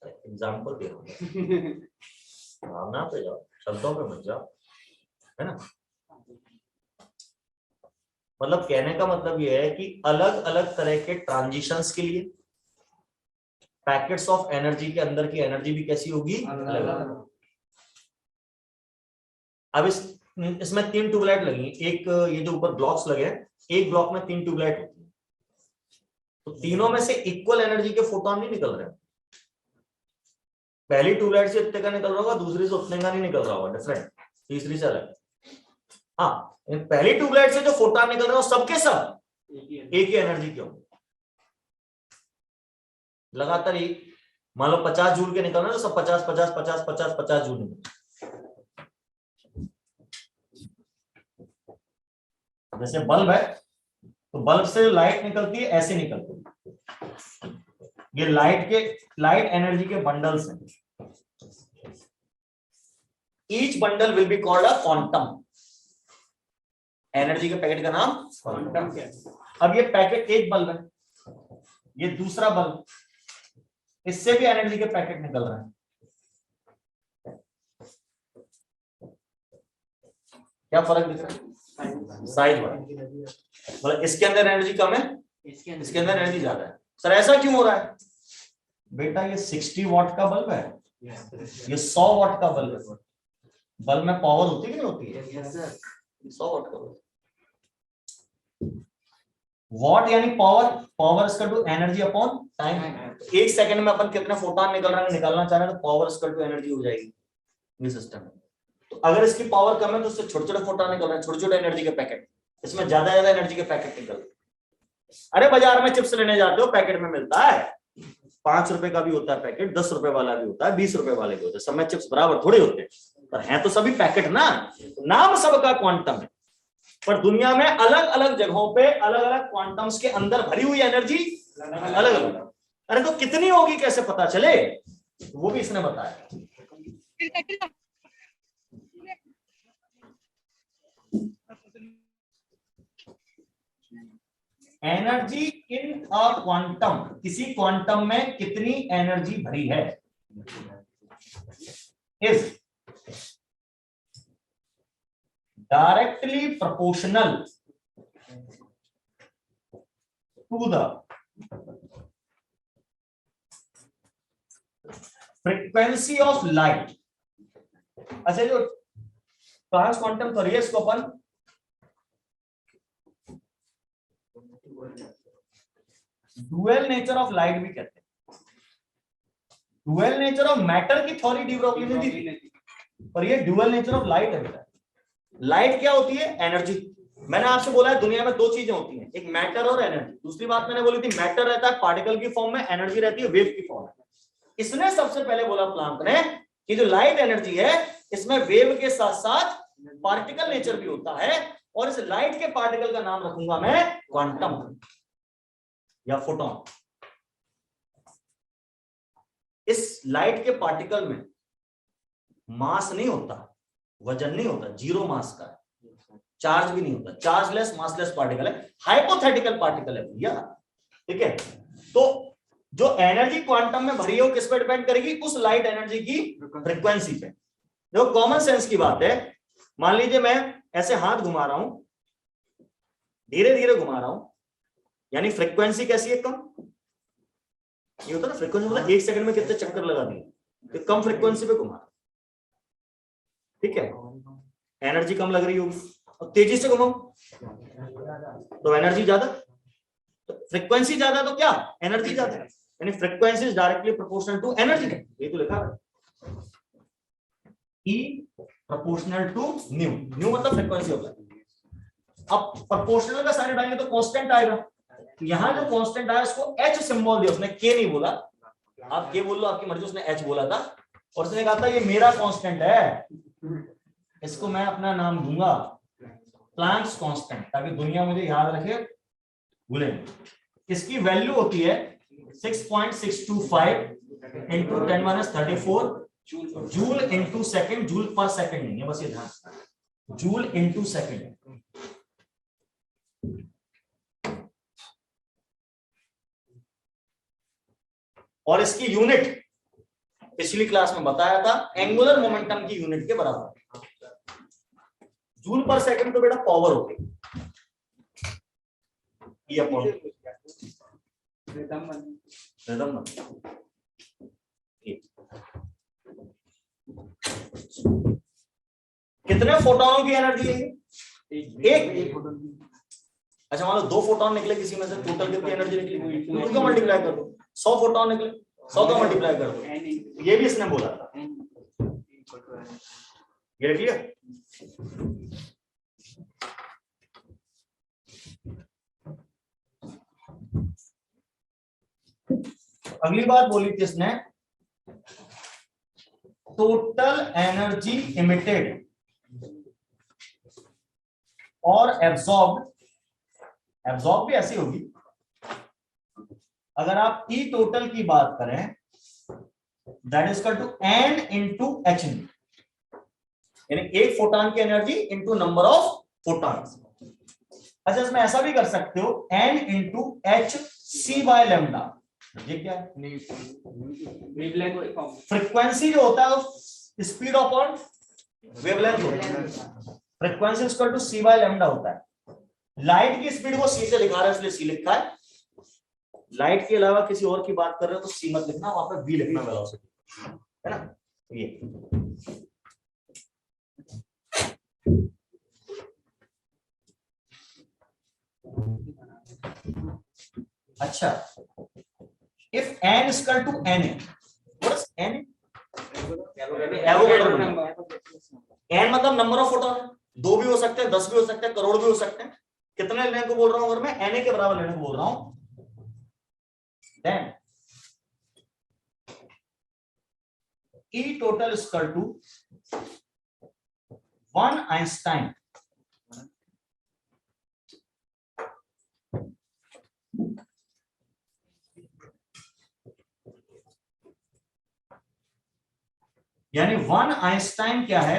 एग्जाम्पल दे रहा हूं, भावना पे जाओ, शब्दों पे मत जाओ, है ना। मतलब कहने का मतलब यह है कि अलग अलग तरह के ट्रांजिशंस के लिए पैकेट्स ऑफ एनर्जी के अंदर की एनर्जी भी कैसी होगी? अलग। अब इसमें 3 ट्यूबलाइट लगी, एक ये जो ऊपर ब्लॉक्स लगे हैं, एक ब्लॉक में 3 ट्यूबलाइट होती है, तो तीनों में से इक्वल एनर्जी के फोटोन नहीं निकल रहे। पहली ट्यूबलाइट से इतने का निकल रहा होगा, दूसरी से उतने का नहीं निकल रहा होगा, डिफरेंट, 3री से अलग। हाँ, पहली ट्यूबलाइट से जो फोटोन निकल रहे हो सबके सब एक ही एनर्जी के होंगे। लगातार ही मान लो 50 जूल के निकल रहे हैं तो सब 50 50 50 50 50 जूल निकल। जैसे बल्ब है तो बल्ब से लाइट निकलती है, ऐसे निकलती है। ये लाइट एनर्जी के बंडल्स हैं। Each bundle will be called a quantum. Energy के पैकेट का नाम क्वांटम क्या है? अब ये पैकेट एक बल्ब है, ये दूसरा बल्ब, इससे भी एनर्जी के पैकेट निकल रहे हैं। क्या फर्क दिख रहा है? साइज बढ़, मतलब इसके अंदर एनर्जी कम है, इसके अंदर एनर्जी ज्यादा है। सर ऐसा क्यों हो रहा है? बेटा ये 60 वॉट का बल्ब है, ये 100 वॉट का बल्ब है। बल्ब में पावर होती है कि नहीं होती है? 100 वॉट का बल्ब। वॉट यानी power, power equal to energy upon time. एक सेकंड में अपन कितने फोटोन निकल रहे हैं निकालना चाह रहे हैं तो पावर इक्वल टू एनर्जी हो जाएगी ये सिस्टम में। तो अगर इसकी पावर कम है तो उससे छोटे छोटे फोटोन निकल रहे हैं, छोटे छोटे एनर्जी के पैकेट, इसमें ज्यादा एनर्जी के पैकेट निकल रहे हैं। अरे बाजार में चिप्स लेने जाते हो, पैकेट में मिलता है, 5 रुपए का भी होता है पैकेट, 10 रुपए वाला भी होता है, 20 रुपए वाले भी होते हैं, सब में चिप्स बराबर थोड़े होते हैं, पर हैं तो सभी पैकेट ना। नाम सबका क्वांटम है, पर दुनिया में अलग अलग जगहों पे अलग अलग क्वांटम्स के अंदर भरी हुई एनर्जी अलग अलग। अरे तो कितनी होगी कैसे पता चले? वो भी इसने बताया। एनर्जी इन अ क्वांटम, किसी क्वांटम में कितनी एनर्जी भरी है, is directly proportional to the frequency of light। अच्छा जो ट्रांस क्वांटम थ्योरी है इसको अपन डुअल नेचर ऑफ लाइट भी कहते हैं। डुअल नेचर ऑफ मैटर की थ्योरी डी ब्रोगली ने दी थी, पर ये डुअल नेचर ऑफ लाइट है। लाइट क्या होती है? एनर्जी। मैंने आपसे बोला है दुनिया में दो चीजें होती हैं, एक मैटर और एनर्जी। दूसरी बात मैंने बोली थी मैटर रहता है पार्टिकल की फॉर्म में, एनर्जी रहती है वेव की फॉर्म में। इसने सबसे पहले बोला प्लांक ने कि जो लाइट एनर्जी है इसमें वेव के साथ साथ पार्टिकल नेचर भी होता है, और इस लाइट के पार्टिकल का नाम रखूंगा मैं क्वांटम या फोटोन। इस लाइट के पार्टिकल में मास नहीं होता, वजन नहीं होता, जीरो मास का है, चार्ज भी नहीं होता, चार्जलेस मासलेस पार्टिकल है, हाइपोथेटिकल पार्टिकल है भैया। ठीक है, तो जो एनर्जी क्वांटम में भरी है वो किस पे डिपेंड करेगी? उस लाइट एनर्जी की फ्रीक्वेंसी पे। जो कॉमन सेंस की बात है, मान लीजिए मैं ऐसे हाथ घुमा रहा हूं, धीरे धीरे घुमा रहा हूं, यानी फ्रीक्वेंसी कैसी है? कम। ये होता है ना फ्रीक्वेंसी, मतलब 1 सेकंड में कितने चक्कर लगा दिए, तो कम फ्रीक्वेंसी पे घुमा। ठीक है, एनर्जी कम लग रही होगी, और तेजी से घुमाओ तो एनर्जी ज्यादा, तो फ्रीक्वेंसी ज्यादा तो क्या एनर्जी ज्यादा, यानी frequency is directly proportional to energy. ये तो लिखा है E proportional to nu. Nu मतलब फ्रीक्वेंसी होता है। अब प्रोपोर्शनल का साइन डालेंगे तो कांस्टेंट आएगा, तो यहां जो कांस्टेंट आया उसको H सिंबल दिया, उसने K नहीं बोला। आप K बोल लो आपकी मर्जी, उसने H बोला था, और उसने कहा था ये मेरा कांस्टेंट है, इसको मैं अपना नाम दूंगा प्लांक्स कांस्टेंट, ताकि दुनिया मुझे याद रखे, भूले। इसकी वैल्यू होती है 6.625 into 10⁻34 joule into second. Joule पर सेकेंड नहीं है, बस ये ध्यान, जूल इंटू सेकेंड। और इसकी यूनिट पिछली क्लास में बताया था, एंगुलर मोमेंटम की यूनिट के बराबर। जूल पर सेकंड तो बेटा पावर होती है, कितने फोटोनों की एनर्जी है? एक। अच्छा मान लो 2 फोटोन निकले किसी में से, टोटल कितनी एनर्जी निकली? तो उनको मल्टीप्लाई कर दो, 100 फोटोन निकले, 100 का मल्टीप्लाई कर दो। ये भी इसने बोला था, ये लिख लिया। अगली बात बोली थी इसने, टोटल एनर्जी इमिटेड और एब्जॉर्ब भी ऐसी होगी, अगर आप ई टोटल की बात करें that is equal to N into H, यानी एक फोटॉन की energy into number of photons. अच्छा, इसमें ऐसा भी कर सकते हो N into H C by lambda. ये क्या है? वेवलेंथ के फॉर्म। फ्रीक्वेंसी जो होता है स्पीड अपॉन वेवलेंथ होता है, frequency equal to C by lambda होता है। लाइट की स्पीड को सी से दिखा रहा है इसलिए सी लिखा है, लाइट के अलावा किसी और की बात कर रहे हो तो सी मत लिखना, वहां पर वी लिखना वेलोसिटी, है ना। ये अच्छा, if n is equal to na, what is na? Avogadro number. n मतलब नंबर ऑफ फोटॉन, 2 भी हो सकते हैं, 10 भी हो सकते हैं, करोड़ भी हो सकते हैं। कितने लेने को बोल रहा हूं अगर मैं na के बराबर लेने को बोल रहा हूं, then E total is equal to 1 Einstein यानी 1 आइंस्टाइन क्या है,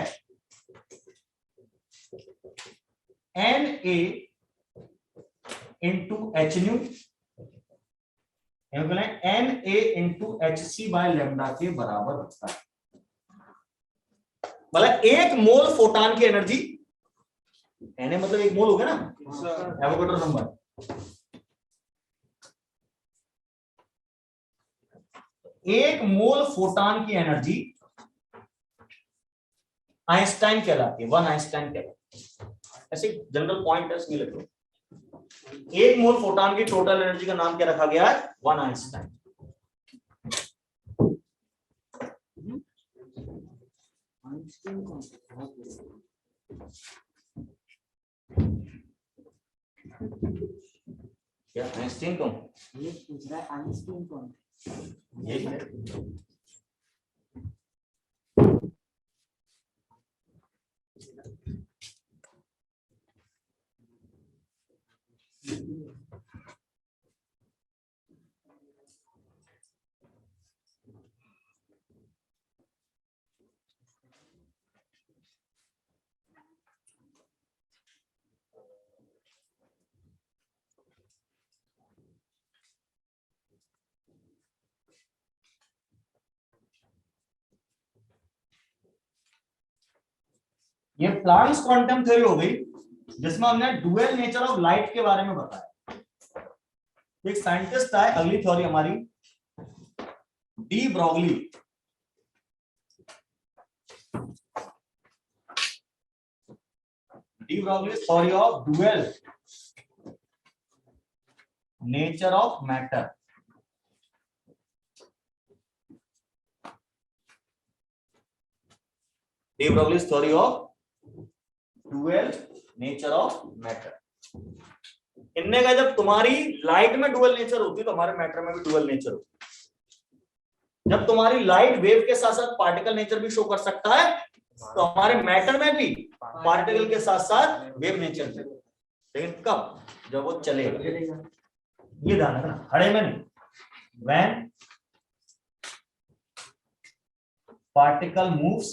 N A into H nu, N A into H C by lambda के बराबर होता है। मतलब एक मोल फोटॉन की एनर्जी, एन ए मतलब एक मोल हो गया ना, एवोगैड्रो नंबर। एक मोल फोटॉन की एनर्जी आइंस्टाइन कहलाती है, 1 आइंस्टाइन कहलाती है। ऐसे जनरल पॉइंट है इसमें लिखो, एक मोल फोटॉन की टोटल एनर्जी का नाम क्या रखा गया है, 1 आइंस्टाइन। क्या आइंस्टीन कौन? ये पूछ रहा है आइंस्टीन कौन? ये है ये प्लांक्स क्वांटम थ्योरी हो गई, जिसमें हमने डुअल नेचर ऑफ लाइट के बारे में बताया। एक साइंटिस्ट है, अगली थ्योरी हमारी de Broglie. De Broglie theory of dual nature of matter. De Broglie theory of dual nature of matter. इनने कहा जब तुम्हारी लाइट में डुअल नेचर होती है तो हमारे मैटर में भी डुअल नेचर होती है। जब तुम्हारी लाइट वेव के साथ साथ पार्टिकल नेचर भी शो कर सकता है तो हमारे मैटर में भी पार्टिकल के साथ साथ वेव नेचर भी। लेकिन कब? जब वो चलेगा। ये ध्यान रखना, खड़े में नहीं। When particle moves,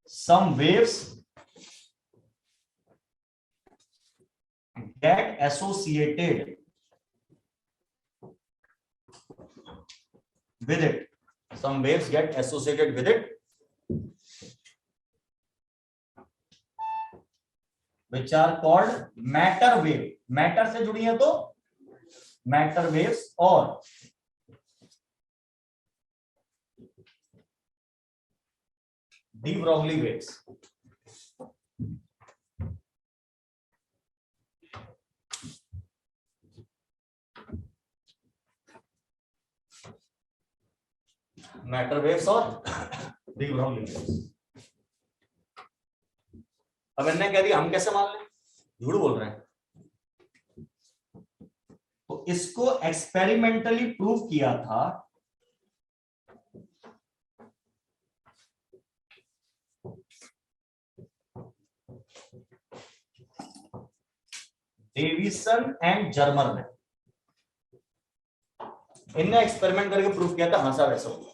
some waves get associated with it. Some waves get associated with it, which are called matter wave. Matter से जुड़ी है तो matter waves और de Broglie waves. Matter waves और डी ब्रॉगली वेव्स। अब इन्होंने कह दिया हम कैसे मान लें, झूठ बोल रहे हैं। तो इसको एक्सपेरिमेंटली प्रूव किया था डेविसन एंड जर्मर ने। इनने एक्सपेरिमेंट करके प्रूव किया था, हाँ साहब ऐसा होगा।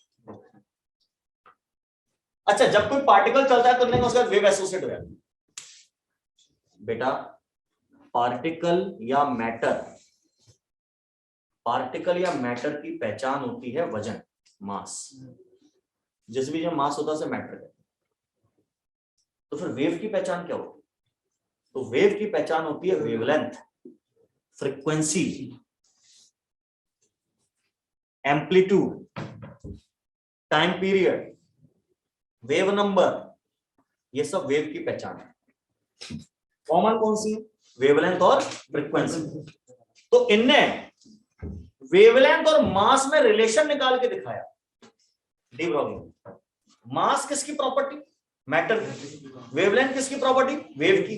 अच्छा, जब कोई पार्टिकल चलता है तो इन्होंने उसका वेव एसोसिएट हो जाता है। बेटा पार्टिकल या मैटर की पहचान होती है वजन, मास। जिस भी जो मास होता है उसे मैटर है। तो फिर वेव की पहचान क्या होती है? तो वेव की पहचान होती है wavelength, frequency, amplitude, time period, wave number, ये सब वेव की पहचान है। कॉमन कौन सी? वेवलेंथ और फ्रीक्वेंसी। तो इनने वेवलेंथ और मास में रिलेशन निकाल के दिखाया। डी ब्रॉगली, मास किसकी प्रॉपर्टी? मैटर की। वेवलेंथ किसकी प्रॉपर्टी? वेव की।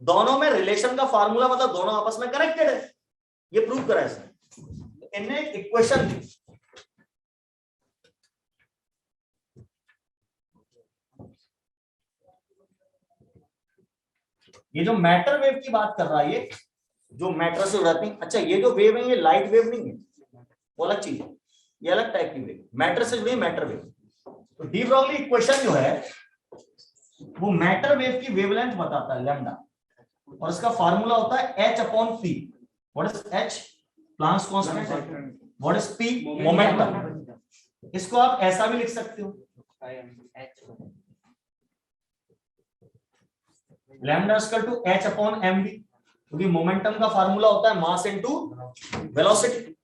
दोनों में रिलेशन का फार्मूला मतलब दोनों आपस में कनेक्टेड है, ये प्रूव करा इसने। इनने एक इक्वेशन दी, ये जो मैटर वेव की बात कर रहा है, ये जो मैटर से उड़ाती है। अच्छा, ये जो वेव है ये लाइट वेव नहीं है, वो अलग चीज है, ये अलग टाइप की वेव, मैटर से जुड़ी मैटर वेव। तो डी ब्रॉगली इक्वेशन जो है वो मैटर वेव की वेवलेंथ बताता है, लैम्डा, और इसका फार्मूला होता है h/p। What is h? Planck's constant. What is p? Momentum. इसको आप ऐसा भी लिख सकते हो, लैम्डा इक्वल टू h/mv, क्योंकि मोमेंटम का फार्मूला होता है मास इनटू वेलोसिटी।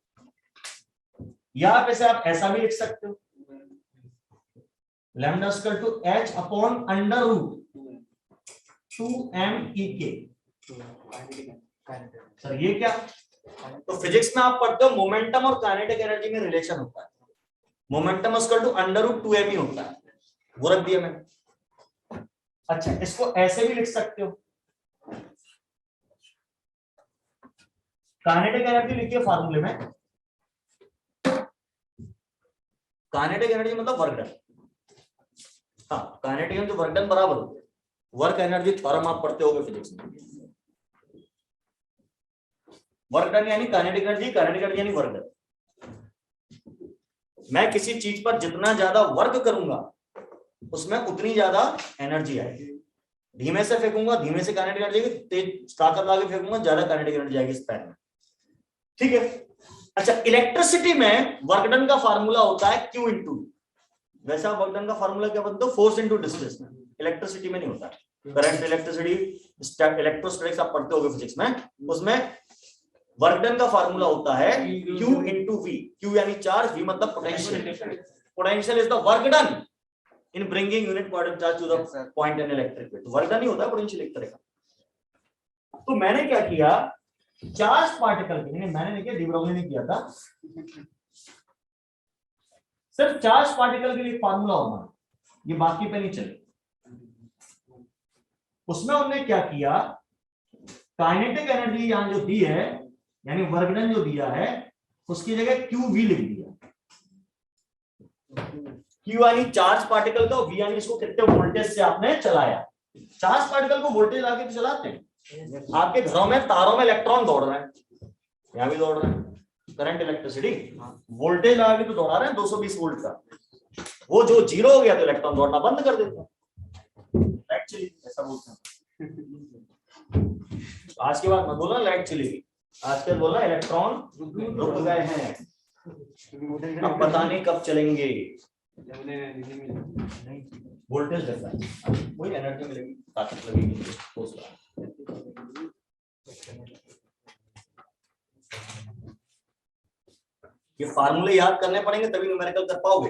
या आप इसे आप ऐसा भी लिख सकते हो, lambda equal to h/√2mek। Sir ये क्या? तो फिजिक्स में आप पढ़ते हो मोमेंटम और काइनेटिक एनर्जी में रिलेशन होता है। मोमेंटम इक्वल टू √2me होता है, वो रख दिया मैंने। अच्छा, इसको ऐसे भी लिख सकते हो, काइनेटिक एनर्जी लिखिए फार्मूले में, काइनेटिक एनर्जी मतलब वर्क डन। हाँ, काइनेटिक एनर्जी वर्क डन बराबर होता है वर्क एनर्जी थ्योरम आप पढ़ते होगे फिजिक्स में। वर्क डन यानी काइनेटिक एनर्जी, काइनेटिक एनर्जी यानी वर्क डन। मैं किसी चीज पर जितना ज्यादा वर्क करूंगा उसमें उतनी ज्यादा एनर्जी आएगी। धीमे से फेंकूंगा, धीमे से काइनेटिक एनर्जी आएगी, तेज ताकत लगा के फेंकूंगा, ज्यादा काइनेटिक एनर्जी आएगी इस पैर में। ठीक है। अच्छा, इलेक्ट्रिसिटी में वर्क डन का फार्मूला होता है Q इंटू। वैसा वर्क डन का फार्मूला क्या बनता है? Force into displacement. इलेक्ट्रिसिटी में नहीं होता। करंट, इलेक्ट्रिसिटी, इलेक्ट्रोस्टैटिक्स आप पढ़ते होगे फिजिक्स में, उसमें वर्क डन का फार्मूला होता है Q इंटू V। Q यानी चार्ज, V मतलब potential. Potential is the work done in bringing unit quantum charge to the point in electric field. Work done ही होता है पोटेंशियल एक तरह का। तो मैंने क्या किया, चार्ज पार्टिकल के लिए, मैंने नहीं किया, डी ब्रॉगली ने किया था, सिर्फ चार्ज पार्टिकल के लिए फार्मूला होना, ये बाकी पे नहीं चले। उसमें उन्होंने क्या किया, काइनेटिक एनर्जी यहां जो दी है यानी वर्क डन जो दिया है उसकी जगह QV लिख दिया। Q यानी चार्ज पार्टिकल का, V यानी इसको कितने वोल्टेज से आपने चलाया। चार्ज पार्टिकल को वोल्टेज लाके तो चलाते हैं। आपके घरों में तारों में इलेक्ट्रॉन दौड़ रहे हैं, यहां भी दौड़ रहे हैं, करंट, इलेक्ट्रिसिटी, वोल्टेज लगा के तो दौड़ा रहे हैं 220 वोल्ट का। वो जो जीरो हो गया तो इलेक्ट्रॉन दौड़ना बंद कर देता है। लाइट चली, ऐसा बोलते हैं। आज के बाद मत बोलना लाइट चलेगी, आजकल बोलना इलेक्ट्रॉन रुक गए हैं, अब पता नहीं कब चलेंगे। वोल्टेज रहता है, वही एनर्जी मिलेगी, ताकत लगेगी। ये फार्मूले याद करने पड़ेंगे तभी न्यूमेरिकल कर पाओगे।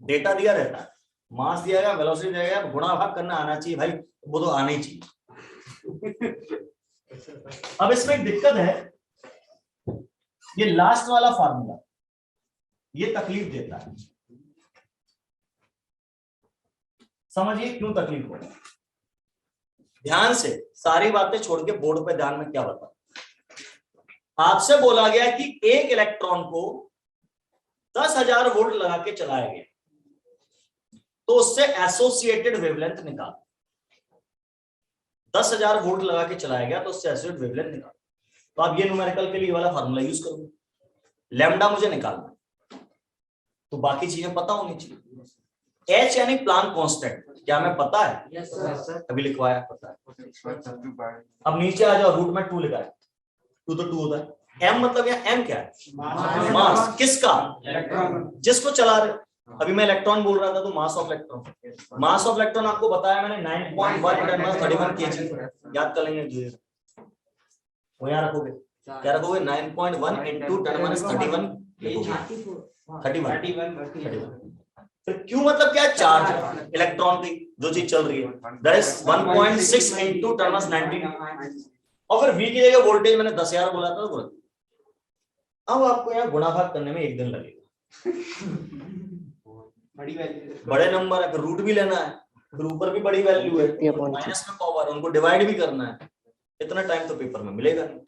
डेटा दिया रहता है, मास दिया गया, वेलोसिटी दिया गया, गुणा भाग करना आना चाहिए भाई, वो तो आना ही चाहिए। अब इसमें एक दिक्कत है, ये लास्ट वाला फार्मूला ये तकलीफ देता है। समझिए क्यों तकलीफ हो। ध्यान से सारी बातें छोड़ के बोर्ड पे ध्यान में क्या बता। आपसे बोला गया कि एक इलेक्ट्रॉन को 10,000 वोल्ट लगा के चलाया गया, तो उससे एसोसिएटेड वेवलेंथ निकाल। 10,000 वोल्ट लगा के चलाया गया तो उससे एसोसिएटेड वेवलेंथ निकाल। तो आप ये न्यूमेरिकल के लिए वाला फार्मूला यूज करोगे, लैम्डा मुझे निकालना, तो बाकी चीजें पता होनी चाहिए। एच यानी प्लांक कांस्टेंट, क्या हमें पता है? Yes sir. अभी लिखवाया, पता है। अब नीचे आ जाओ, रूट में 2 लिखा है, 2 तो 2 होता है। एम मतलब यहाँ एम क्या है? मास। किसका? इलेक्ट्रॉन। जिसको चला रहे। अभी मैं इलेक्ट्रॉन बोल रहा था तो mass of electron, mass of electron आपको बताया मैंने 9.1 × 10⁻31 kg। याद कर लेंगे, वो यहाँ रखोगे, क्या रखोगे? 9.1 × 10⁻31 फिर क्यू मतलब क्या है? चार्ज इलेक्ट्रॉन की जो चीज चल रही है, दैट इज 1.6 × 10⁻19। और फिर V की जगह वोल्टेज मैंने 10,000 बोला था, तो अब आपको यहाँ गुणा भाग करने में 1 दिन लगेगा। बड़ी वैल्यू, बड़े नंबर है, फिर रूट भी लेना है, फिर ऊपर भी बड़ी वैल्यू है, माइनस में पावर, उनको डिवाइड भी करना है। इतना टाइम तो पेपर में मिलेगा नहीं।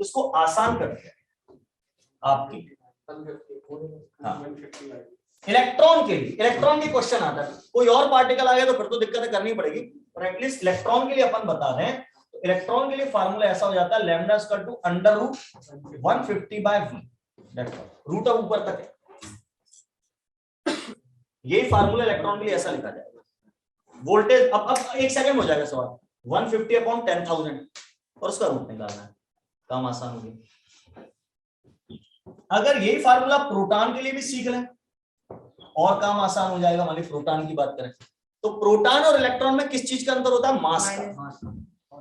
उसको आसान करते हैं आपकी। हाँ। इलेक्ट्रॉन के लिए, इलेक्ट्रॉन के क्वेश्चन आता है, कोई और पार्टिकल आ गया तो फिर तो दिक्कत करनी पड़ेगी, पर एटलीस्ट इलेक्ट्रॉन के लिए अपन बता रहे हैं। तो इलेक्ट्रॉन के लिए फार्मूला ऐसा हो जाता है, lambda equal to √150/v। Root अब ऊपर तक है, यही फार्मूला इलेक्ट्रॉन के लिए ऐसा लिखा जाएगा। वोल्टेज अब 1 सेकंड हो जाएगा सवाल, 150/10,000 और उसका रूट निकालना है, काम आसान हो गया। अगर यही फार्मूला प्रोटॉन के लिए भी सीख लें और काम आसान हो जाएगा। मान ली प्रोटॉन की बात करें तो प्रोटॉन और इलेक्ट्रॉन में किस चीज का अंतर होता है? मास का,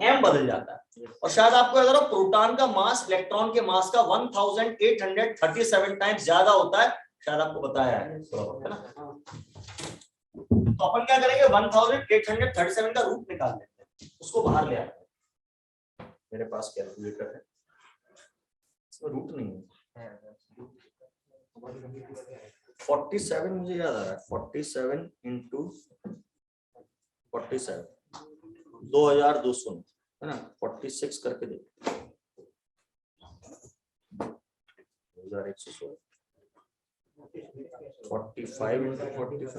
एम बदल जाता है। और शायद आपको अगर प्रोटॉन का मास इलेक्ट्रॉन के मास का 1837 टाइम्स ज्यादा होता है, शायद आपको बताया है ना। तो अपन क्या करेंगे, 1837 का रूट निकाल लेते हैं, उसको बाहर ले आते हैं। मेरे पास कैलकुलेटर है, इसमें रूट नहीं है। 47 मुझे याद आ रहा है, 47 × 47 2200 है ना। 46 करके देखो, 2116। 45 × 45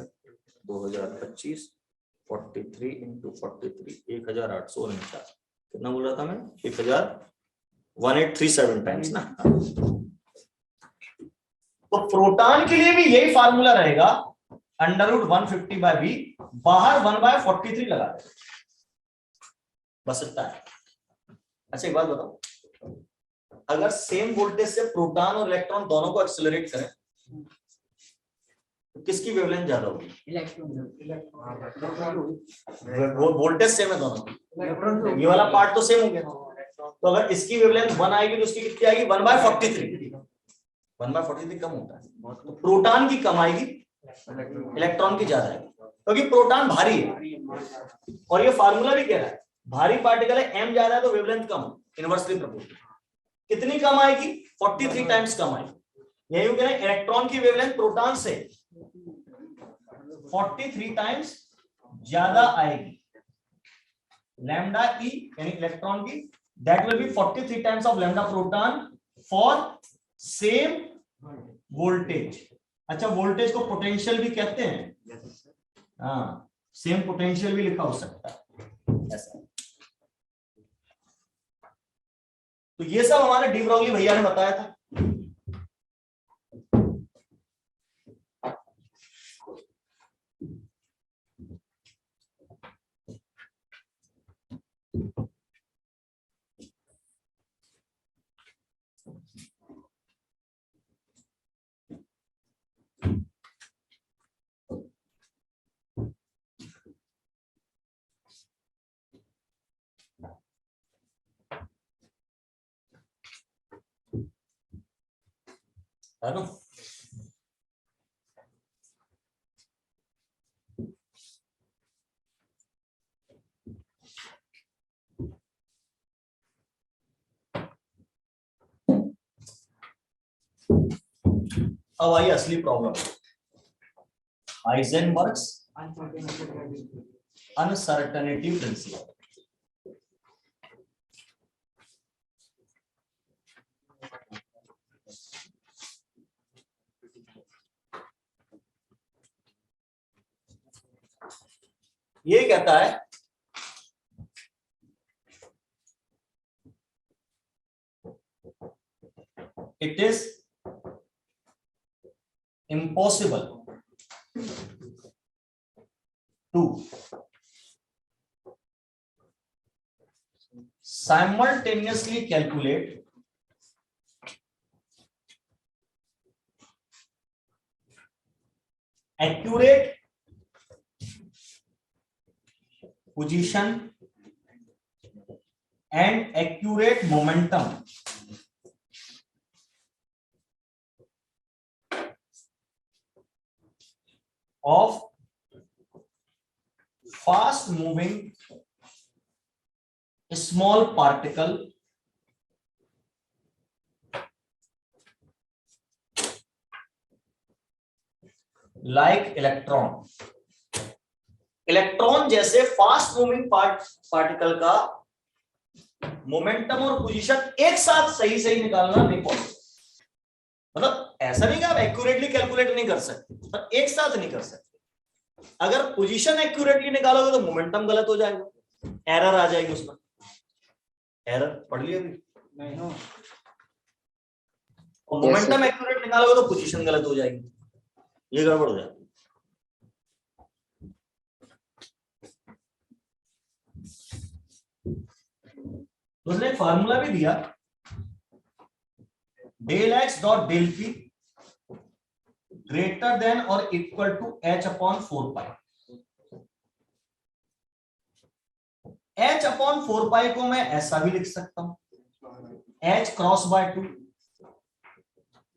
2025। 43 × 43 1849। कितना बोल रहा था मैं? 1837 टाइम्स ना। तो प्रोटॉन के लिए भी यही फार्मूला रहेगा, √150/v, बाहर 1/43 लगा दे, बस इतना है। अच्छा एक बात बताओ, अगर सेम वोल्टेज से प्रोटॉन और इलेक्ट्रॉन दोनों को एक्सेलरेट करें तो किसकी वेवलेंथ ज्यादा होगी? वो वोल्टेज सेम है दोनों, ये वाला पार्ट तो सेम हो गया। तो अगर इसकी वेवलेंथ 1 आएगी तो उसकी कितनी आएगी? 1/43। 1/43 कम होता है, तो प्रोटॉन की कम आएगी, इलेक्ट्रॉन की ज्यादा आएगी, क्योंकि प्रोटॉन भारी है। और ये फार्मूला भी कह रहा है भारी पार्टिकल है, m ज्यादा है तो वेवलेंथ कम, इनवर्सली प्रोपोर्शनल। कितनी कम आएगी? 43 टाइम्स कम आएगी। यही कह रहे हैं इलेक्ट्रॉन की वेवलेंथ प्रोटॉन से 43 टाइम्स ज्यादा आएगी। लैम्डा ई यानी इलेक्ट्रॉन की, that will be 43 times of lambda proton for same voltage. अच्छा, वोल्टेज को पोटेंशियल भी कहते हैं, हाँ, सेम पोटेंशियल भी लिखा हो सकता है ऐसा। तो ये सब हमारे डी ब्रॉगली भैया ने बताया था। है ना? अब आई असली प्रॉब्लम, हाइजेनबर्ग्स अनसर्टेनिटी प्रिंसिपल। ये कहता है it is impossible to simultaneously calculate accurate position and accurate momentum of fast moving small particle like electron. Electron जैसे फास्ट मूविंग पार्टिकल का मोमेंटम और पोजीशन एक साथ सही सही निकालना नहीं पॉसिबल। मतलब ऐसा नहीं कि आप एक्यूरेटली कैलकुलेट नहीं कर सकते, पर एक साथ नहीं कर सकते। अगर पोजीशन एक्यूरेटली निकालोगे तो मोमेंटम गलत हो जाएगा, एरर आ जाएगी उसमें। एरर पढ़ लिया अभी? नहीं हो। और मोमेंटम एक्यूरेट निकालोगे तो पोजीशन गलत हो जाएगी, ये गड़बड़ हो जाएगी। उसने फार्मूला भी दिया, del x dot del P greater than और equal to H upon 4 pi. H upon 4 pi को मैं ऐसा भी लिख सकता हूं, एच क्रॉस बाय 2।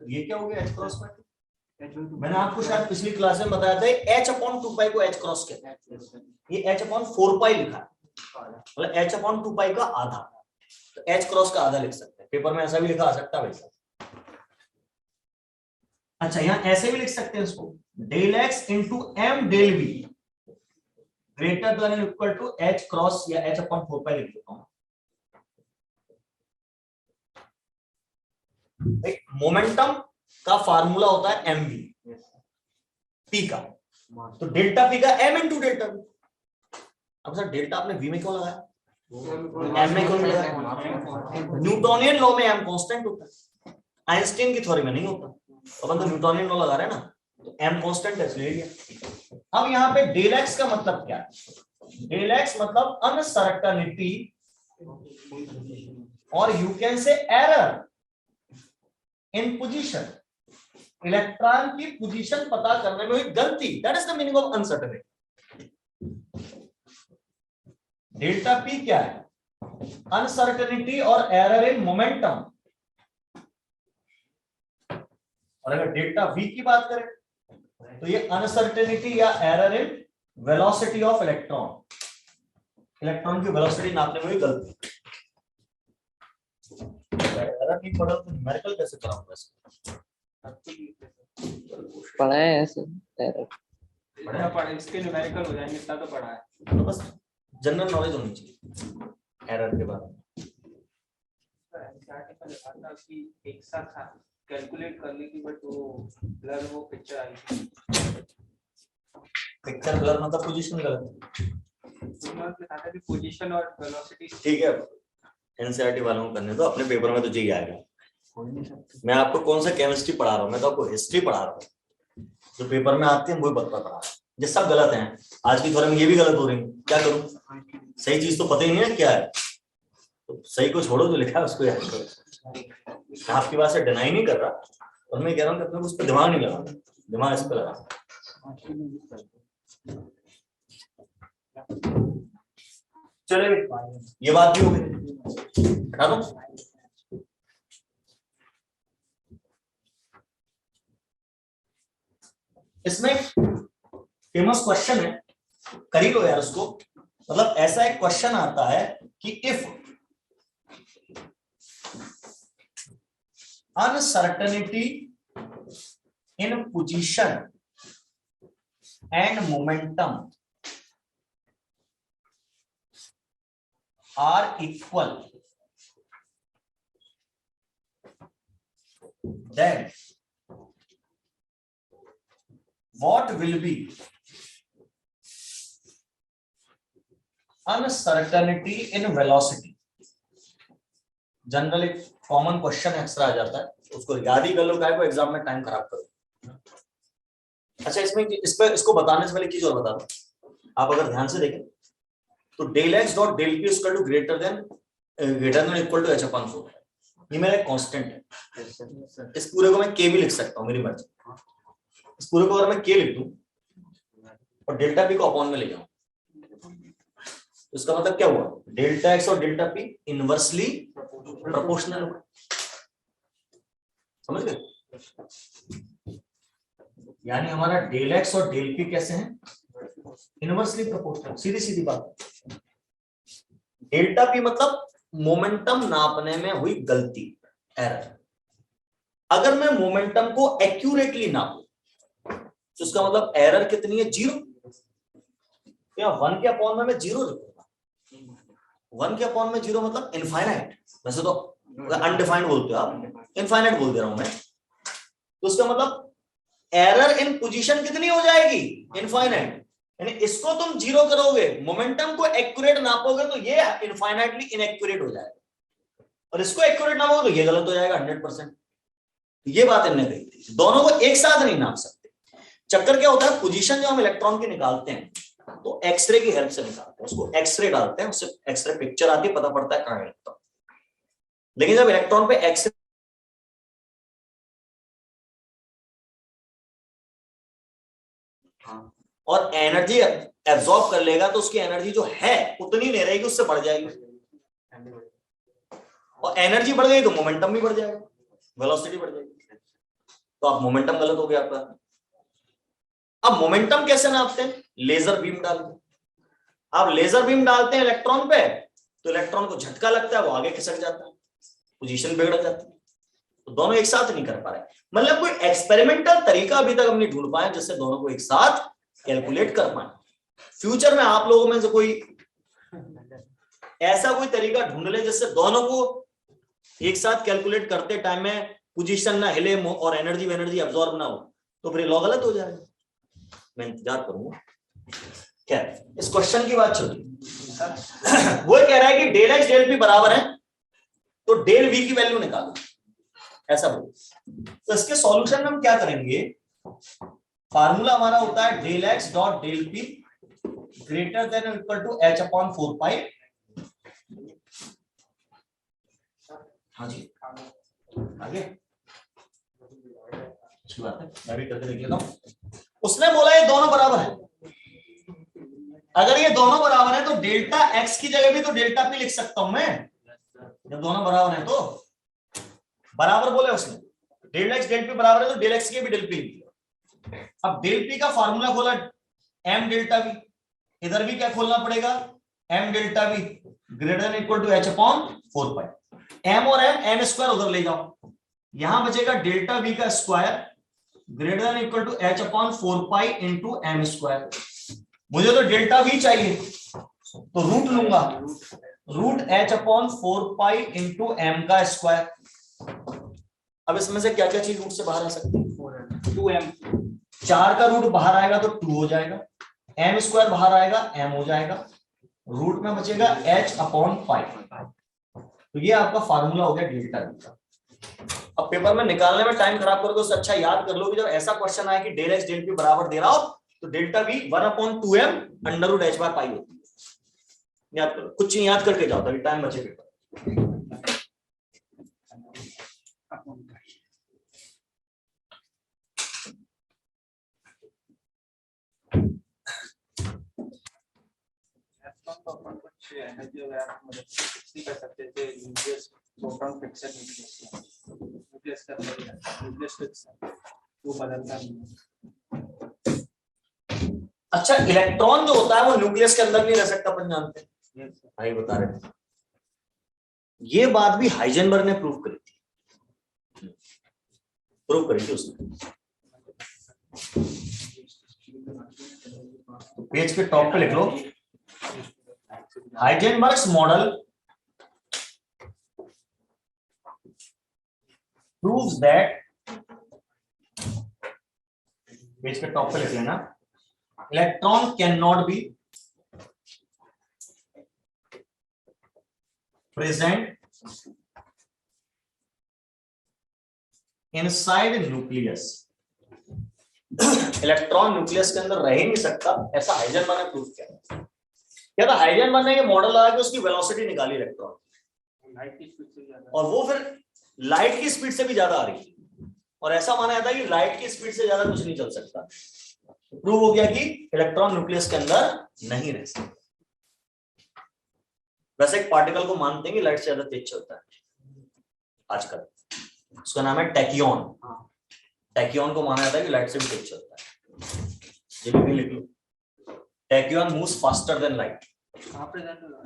ये क्या हो गया एच क्रॉस बाय 2? मैंने आपको शायद पिछली क्लास में बताया था एच अपॉन 2 पाई को एच क्रॉस कहते हैं। ये एच अपॉन 4 पाई लिखा है, मतलब एच अपॉन 2 पाई का आधा, तो एच क्रॉस का आधा लिख सकते हैं। पेपर में ऐसा भी लिखा आ सकता है वैसा। अच्छा, यहां ऐसे भी लिख सकते हैं इसको, del X into M del B greater than equal to H cross या एच अपॉन 4 पाई लिख देता हूं। मोमेंटम का फार्मूला होता है एम वी पी का, तो डेल्टा पी का एम इंटू डेल्टा वी। अब सर डेल्टा आपने वी में क्यों लगाया, एम में क्यों लगाया? न्यूटोनियन लॉ में एम कांस्टेंट होता है, आइंस्टाइन की थ्योरी में नहीं होता। अपन तो न्यूटोनियन लॉ लगा रहे हैं ना, तो एम कांस्टेंट है इसलिए लिया। अब यहाँ पे डेल एक्स का मतलब क्या है? डेल एक्स मतलब अनसर्टेनिटी, और you can say error in position. Electron की पोजीशन पता करने में हुई गलती, that is the meaning of uncertainty. Delta P क्या है? अनसर्टेनिटी और एरर इन मोमेंटम। और अगर डेल्टा वी की बात करें तो ये अनसर्टेनिटी या error in velocity of electron. Electron की वेलोसिटी नापने में हुई गलती। एरर नहीं पढ़ा तो न्यूमेरिकल कैसे कराऊंगा इसको? पढ़ा है ऐसे एरर। पढ़ा इसके न्यूमेरिकल हो जाएंगे, इतना तो पढ़ा है। तो बस जनरल नॉलेज होनी चाहिए एरर के बारे में। एक साथ कैलकुलेट कर ली थी, बट वो ब्लर वो पिक्चर आई थी। पिक्चर ब्लर मतलब पोजीशन गलत। पोजीशन और वेलोसिटी ठीक है, एनसीईआरटी वालों को करने दो, अपने पेपर में तो चाहिए आएगा। मैं आपको कौन सा केमिस्ट्री पढ़ा रहा हूँ, मैं तो आपको हिस्ट्री पढ़ा रहा हूँ। जो पेपर में आती है वही पढ़ा रहा हूँ। ये सब गलत हैं, आज की थोड़े में ये भी गलत हो रही है, क्या करूँ? सही चीज तो पता ही नहीं है क्या है, तो सही को छोड़ो, जो लिखा है उसको याद करो। मैं आपकी बात से डिनाई नहीं कर रहा, और मैं कह रहा हूँ कि अपने को उस पर दिमाग नहीं लगाना, दिमाग इस पर लगा। चले, ये बात भी हो गई, हटा दो। इसमें फेमस क्वेश्चन है, कर ही लो यार उसको। मतलब ऐसा एक क्वेश्चन आता है कि if uncertainty in position and momentum are equal, then what will be uncertainty in velocity. General एक कॉमन क्वेश्चन एक्स्ट्रा आ जाता है, उसको याद ही कर लो, काय को एग्जाम में टाइम खराब करो। अच्छा, इसमें इसको बताने से पहले एक चीज और बता दूं, आप अगर ध्यान से देखें तो del x dot del P equal to greater than equal to H upon 4, ये मेरा एक कांस्टेंट है। इस पूरे को मैं के भी लिख सकता हूं, मेरी मर्जी। इस पूरे को अगर मैं के लिख दूं और डेल्टा पी को अपॉन में ले जाऊं, तो इसका मतलब क्या हुआ, डेल्टा एक्स और डेल्टा पी इनवर्सली प्रोपोर्शनल। समझ गए? यानी हमारा डेल एक्स और डेल पी कैसे हैं, इनवर्सली प्रोपोर्शनल। सीधी सीधी बात। डेल्टा पी मतलब मोमेंटम नापने में हुई गलती, एरर। अगर मैं मोमेंटम को एक्यूरेटली नापूं तो उसका मतलब एरर कितनी है, 0। क्या 1 के अपॉन में मैं 0 लिखूंगा? 1 के अपॉन में 0 मतलब इनफाइनाइट। वैसे तो अनडिफाइंड बोलते हो आप, इनफाइनाइट बोल दे रहा हूं मैं। तो उसका मतलब एरर इन पोजीशन कितनी हो जाएगी, इनफाइनाइट। यानी इसको तुम 0 करोगे, मोमेंटम को एक्यूरेट नापोगे तो ये इनफाइनाइटली इनएक्यूरेट हो जाएगा, और इसको एक्यूरेट नापोगे तो ये गलत हो जाएगा 100%। ये बात इन्होंने कही थी, दोनों को एक साथ नहीं नाप सकते। चक्कर क्या होता है, पोजीशन जो हम इलेक्ट्रॉन की निकालते हैं तो एक्सरे की हेल्प से निकालते हैं, उसको एक्सरे डालते हैं, उससे एक्सरे पिक्चर आती है, पता पड़ता है कहां है इलेक्ट्रॉन। लेकिन जब इलेक्ट्रॉन पे एक्सरे और एनर्जी एब्जॉर्ब कर लेगा तो उसकी एनर्जी जो है उतनी नहीं रहेगी, उससे बढ़ जाएगी। और एनर्जी बढ़ गई तो मोमेंटम भी बढ़ जाएगा, वेलोसिटी बढ़ जाएगी। तो आप मोमेंटम गलत हो गया आपका। अब मोमेंटम कैसे नापते हैं, लेजर बीम डाल के। आप लेजर बीम डालते हैं इलेक्ट्रॉन पे तो इलेक्ट्रॉन को झटका लगता है, वो आगे खिसक जाता है, पोजीशन बिगड़ जाती है। तो दोनों एक साथ नहीं कर पा रहे, मतलब कोई एक्सपेरिमेंटल तरीका अभी तक हम नहीं ढूंढ पाए जिससे दोनों को एक साथ कैलकुलेट कर पाए। फ्यूचर में आप लोगों में से कोई ऐसा कोई तरीका ढूंढ ले जिससे दोनों को एक साथ कैलकुलेट करते टाइम में पोजीशन ना हिले और एनर्जी अब्सॉर्ब ना हो, तो फिर लॉ गलत हो जाएगा। मैं इंतजार करूंगा। क्या इस क्वेश्चन की बात चल रही वो कह रहा है कि डेल एक्स डेल पी बराबर है तो डेल वी की वैल्यू निकालो, ऐसा बोल। तो इसके सॉल्यूशन में हम क्या करेंगे, फार्मूला हमारा होता है del x dot del P greater than equal to H upon 4 pi. हाँ जी आगे अच्छी बात है, मैं भी करके देख लेता हूं। उसने बोला ये दोनों बराबर है, अगर ये दोनों बराबर है तो डेल्टा एक्स की जगह भी तो डेल्टा पी लिख सकता हूं मैं, जब दोनों बराबर है तो। बराबर बोले उसने, डेल एक्स डेल पी बराबर है तो डेल एक्स की भी डेल पी। अब डेल पी का फार्मूला खोला एम डेल्टा वी, इधर भी क्या खोलना पड़ेगा, M delta V greater than equal to H upon 4 pi. M और एम स्क्वायर उधर ले जाओ, यहां बचेगा डेल्टा वी का square greater than equal to H upon 4 pi into M square. मुझे तो डेल्टा वी चाहिए तो रूट लूंगा, root H upon 4 pi into M का स्क्वायर। अब इसमें से क्या क्या चीज रूट से बाहर आ सकती है, 2m। 4 का रूट बाहर आएगा तो 2 हो जाएगा, एम स्क्वायर बाहर आएगा m हो जाएगा, रूट में बचेगा h अपॉन 5। तो ये आपका फार्मूला हो गया डेल्टा वी का। अब पेपर में निकालने में टाइम खराब करोगे उससे अच्छा याद कर लो कि जब ऐसा क्वेश्चन आया कि डेल एक्स डेल पी बराबर दे रहा हो तो delta V 1/2m under root h bar pi होती है। याद करो, कुछ चीज याद करके जाओ ताकि टाइम बचे पेपर। कुछ एनर्जी वगैरह मतलब कितनी कर सकते थे, न्यूक्लियस प्रोटॉन फिक्सेड न्यूक्लियस का न्यूक्लियस फिक्सेड वो बदलता नहीं। अच्छा, इलेक्ट्रॉन जो होता है वो न्यूक्लियस के अंदर नहीं रह सकता, अपन जानते हैं, भाई बता रहे थे। ये बात भी हाइजेनबर्ग ने प्रूव करी थी उसने। पेज के टॉप पे लिख लो, हाइजेनबर्ग्स मॉडल प्रूव्स दैट, पेज के टॉप पे लिख लेना, electron can not be present inside nucleus, electron nucleus के अंदर रह ही नहीं सकता, ऐसा हाइजेनबर्ग ने प्रूव किया। क्या था हाइजेनबर्ग ने ये मॉडल लगा के उसकी वेलोसिटी निकाली इलेक्ट्रॉन, लाइट की स्पीड से ज्यादा और वो फिर लाइट की स्पीड से भी ज्यादा आ रही थी, और ऐसा माना जाता है कि लाइट की स्पीड से ज्यादा कुछ नहीं चल सकता। प्रूव हो गया कि इलेक्ट्रॉन न्यूक्लियस के अंदर नहीं रह सकता। वैसे एक पार्टिकल को मानते हैं कि लाइट से ज्यादा तेज चलता है आजकल, उसका नाम है टैक्योन। टैक्योन को माना जाता है कि लाइट से भी तेज चलता है, ये भी लिख लो, टैक्योन मूव्स फास्टर देन लाइट। कहाँ प्रेजेंट होगा?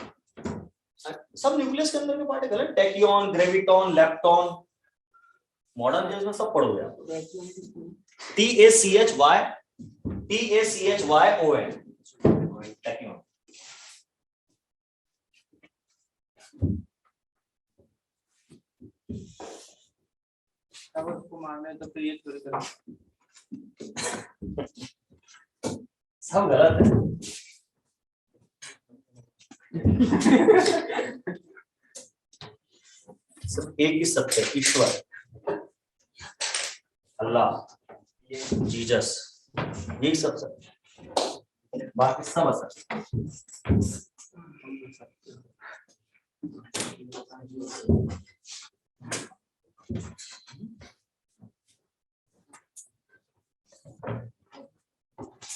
सब न्यूक्लियस के अंदर के पार्टिकल है, टैक्योन, ग्रेविटॉन, लेप्टॉन, मॉडर्न डेज में सब पढ़ोगे आप। TACHYON टैक्योन। अब उसको मारना है तो फिर ये चोरी करो। सब गलत है। सब एक ही सत्य है, ईश्वर, अल्लाह, जीसस, यही सब सत्य है, बाकी सब असत्य।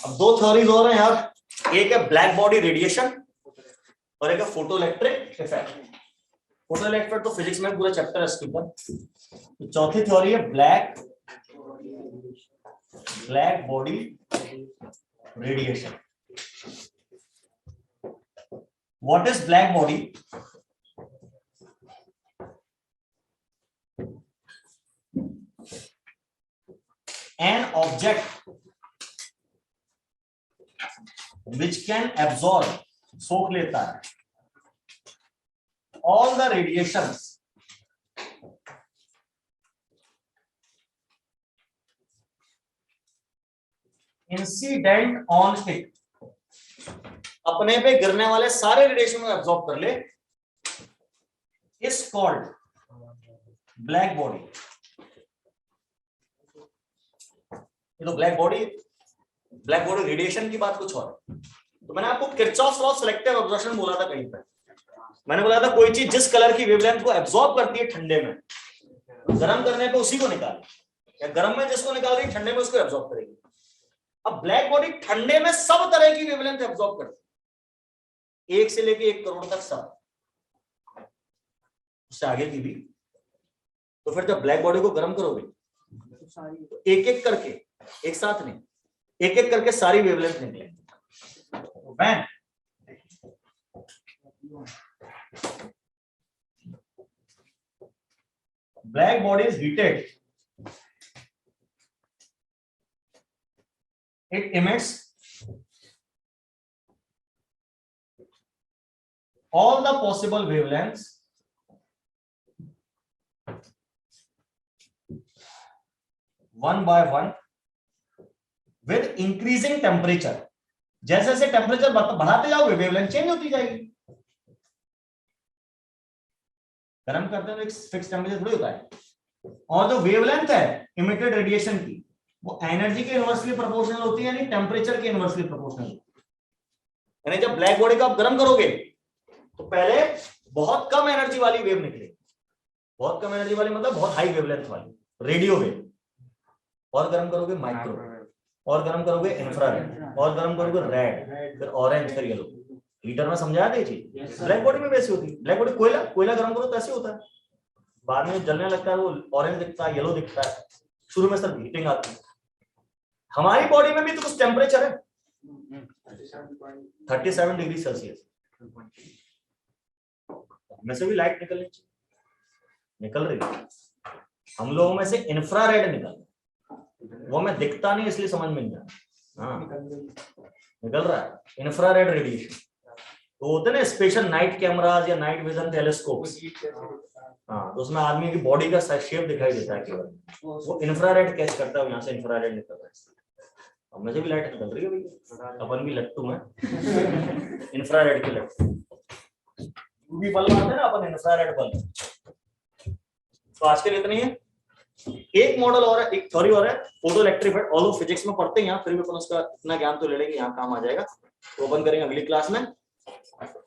अब दो थ्योरीज हो रहे हैं यार, एक है ब्लैक बॉडी रेडिएशन और एक है photo electric effect. Photo electric तो फिजिक्स में पूरा चैप्टर है इसके ऊपर। तो चौथी थ्योरी है black body radiation. What is black body? An object which can absorb, सोख लेता है, all the radiations incident on it, अपने पे गिरने वाले सारे रेडिएशन को एब्जॉर्ब कर ले, is called ब्लैक बॉडी। ये तो ब्लैक बॉडी रेडिएशन की बात कुछ और है। तो मैंने आपको Kirchhoff's law of selective absorption बोला था कहीं पर, मैंने बोला था कोई चीज जिस कलर की वेवलेंथ को एब्जॉर्ब करती है ठंडे में, गर्म करने पे उसी को निकाले, या गर्म में जिसको निकाल रही ठंडे में उसको एब्जॉर्ब करेगी। अब ब्लैक बॉडी ठंडे में सब तरह की वेवलेंथ एब्जॉर्ब करती है, 1 से लेके 1 करोड़ तक सब, उससे आगे की भी। तो फिर जब ब्लैक बॉडी को गर्म करोगे तो एक एक करके, एक साथ नहीं, एक एक करके सारी वेवलेंथ निकलेंगी। When black body is heated, it emits all the possible wavelengths one by one with increasing temperature। जैसे जैसे टेम्परेचर बढ़ाते जाओगे वेवलेंथ चेंज होती जाएगी। गर्म करते हैं तो एक फिक्स टेम्परेचर थोड़ी होता है, और जो वेवलेंथ है इमिटेड रेडिएशन की वो एनर्जी के इनवर्सली प्रोपोर्शनल होती है, यानी टेम्परेचर के इनवर्सली प्रोपोर्शनल। यानी जब ब्लैक बॉडी को आप गर्म करोगे तो पहले बहुत कम एनर्जी वाली वेव निकलेगी, बहुत कम एनर्जी वाली मतलब बहुत हाई वेवलेंथ वाली रेडियो वेव, और गर्म करोगे माइक्रो, और गर्म करोगे इंफ्रारेड, और गर्म करोगे रेड, फिर ऑरेंज, फिर येलो। हीटर में समझाया था ये चीज। ब्लैक बॉडी में वैसी होती है। ब्लैक बॉडी कोयला गर्म करो तो ऐसे होता है, बाद में जलने लगता है वो ऑरेंज दिखता है, येलो दिखता है, शुरू में सिर्फ हीटिंग आती है। हमारी बॉडी में भी तो कुछ टेम्परेचर है, 37 डिग्री सेल्सियस, में से भी लाइट निकल रही है। हम लोगों में से इंफ्रारेड निकल, वो मैं दिखता नहीं इसलिए समझ में नहीं आता। हाँ निकल रहा है इंफ्रारेड रेडिएशन। तो होते ना स्पेशल नाइट कैमराज या नाइट विजन टेलीस्कोप्स, हाँ तो उसमें आदमी की बॉडी का शेप दिखाई देता है केवल, वो इंफ्रारेड कैच करता है, यहाँ से इंफ्रारेड निकल रहा है। अब मुझे भी लाइट निकल रही है भैया, अपन भी लट्टू हैं इंफ्रारेड के लट्टू। यूवी बल्ब आते हैं ना अपन, इंफ्रारेड बल्ब। तो आज के लिए इतनी है। एक मॉडल और है, एक थ्योरी और है, photo electric effect. Although physics में पढ़ते हैं यहाँ, फिर भी अपन उसका इतना ज्ञान तो ले लेंगे, यहाँ काम आ जाएगा। तो अपन करेंगे अगली क्लास में,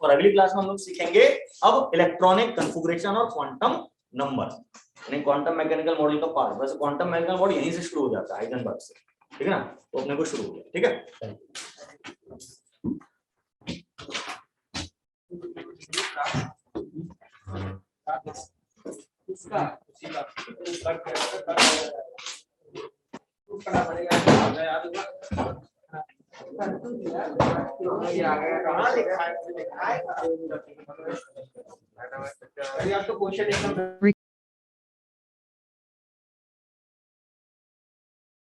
और अगली क्लास में हम लोग सीखेंगे अब इलेक्ट्रॉनिक कॉन्फ़िगरेशन और क्वांटम नंबर, यानी क्वांटम मैकेनिकल मॉडल का पार्ट। वैसे क्वांटम मैकेनिकल मॉडल यहीं से शुरू हो जाता है, हाइजेनबर्ग से, ठीक है ना। तो अपने को शुरू हो गया, ठीक है। इसका उसी का करना पड़ेगा याद होगा। तो क्वेश्चन एकदम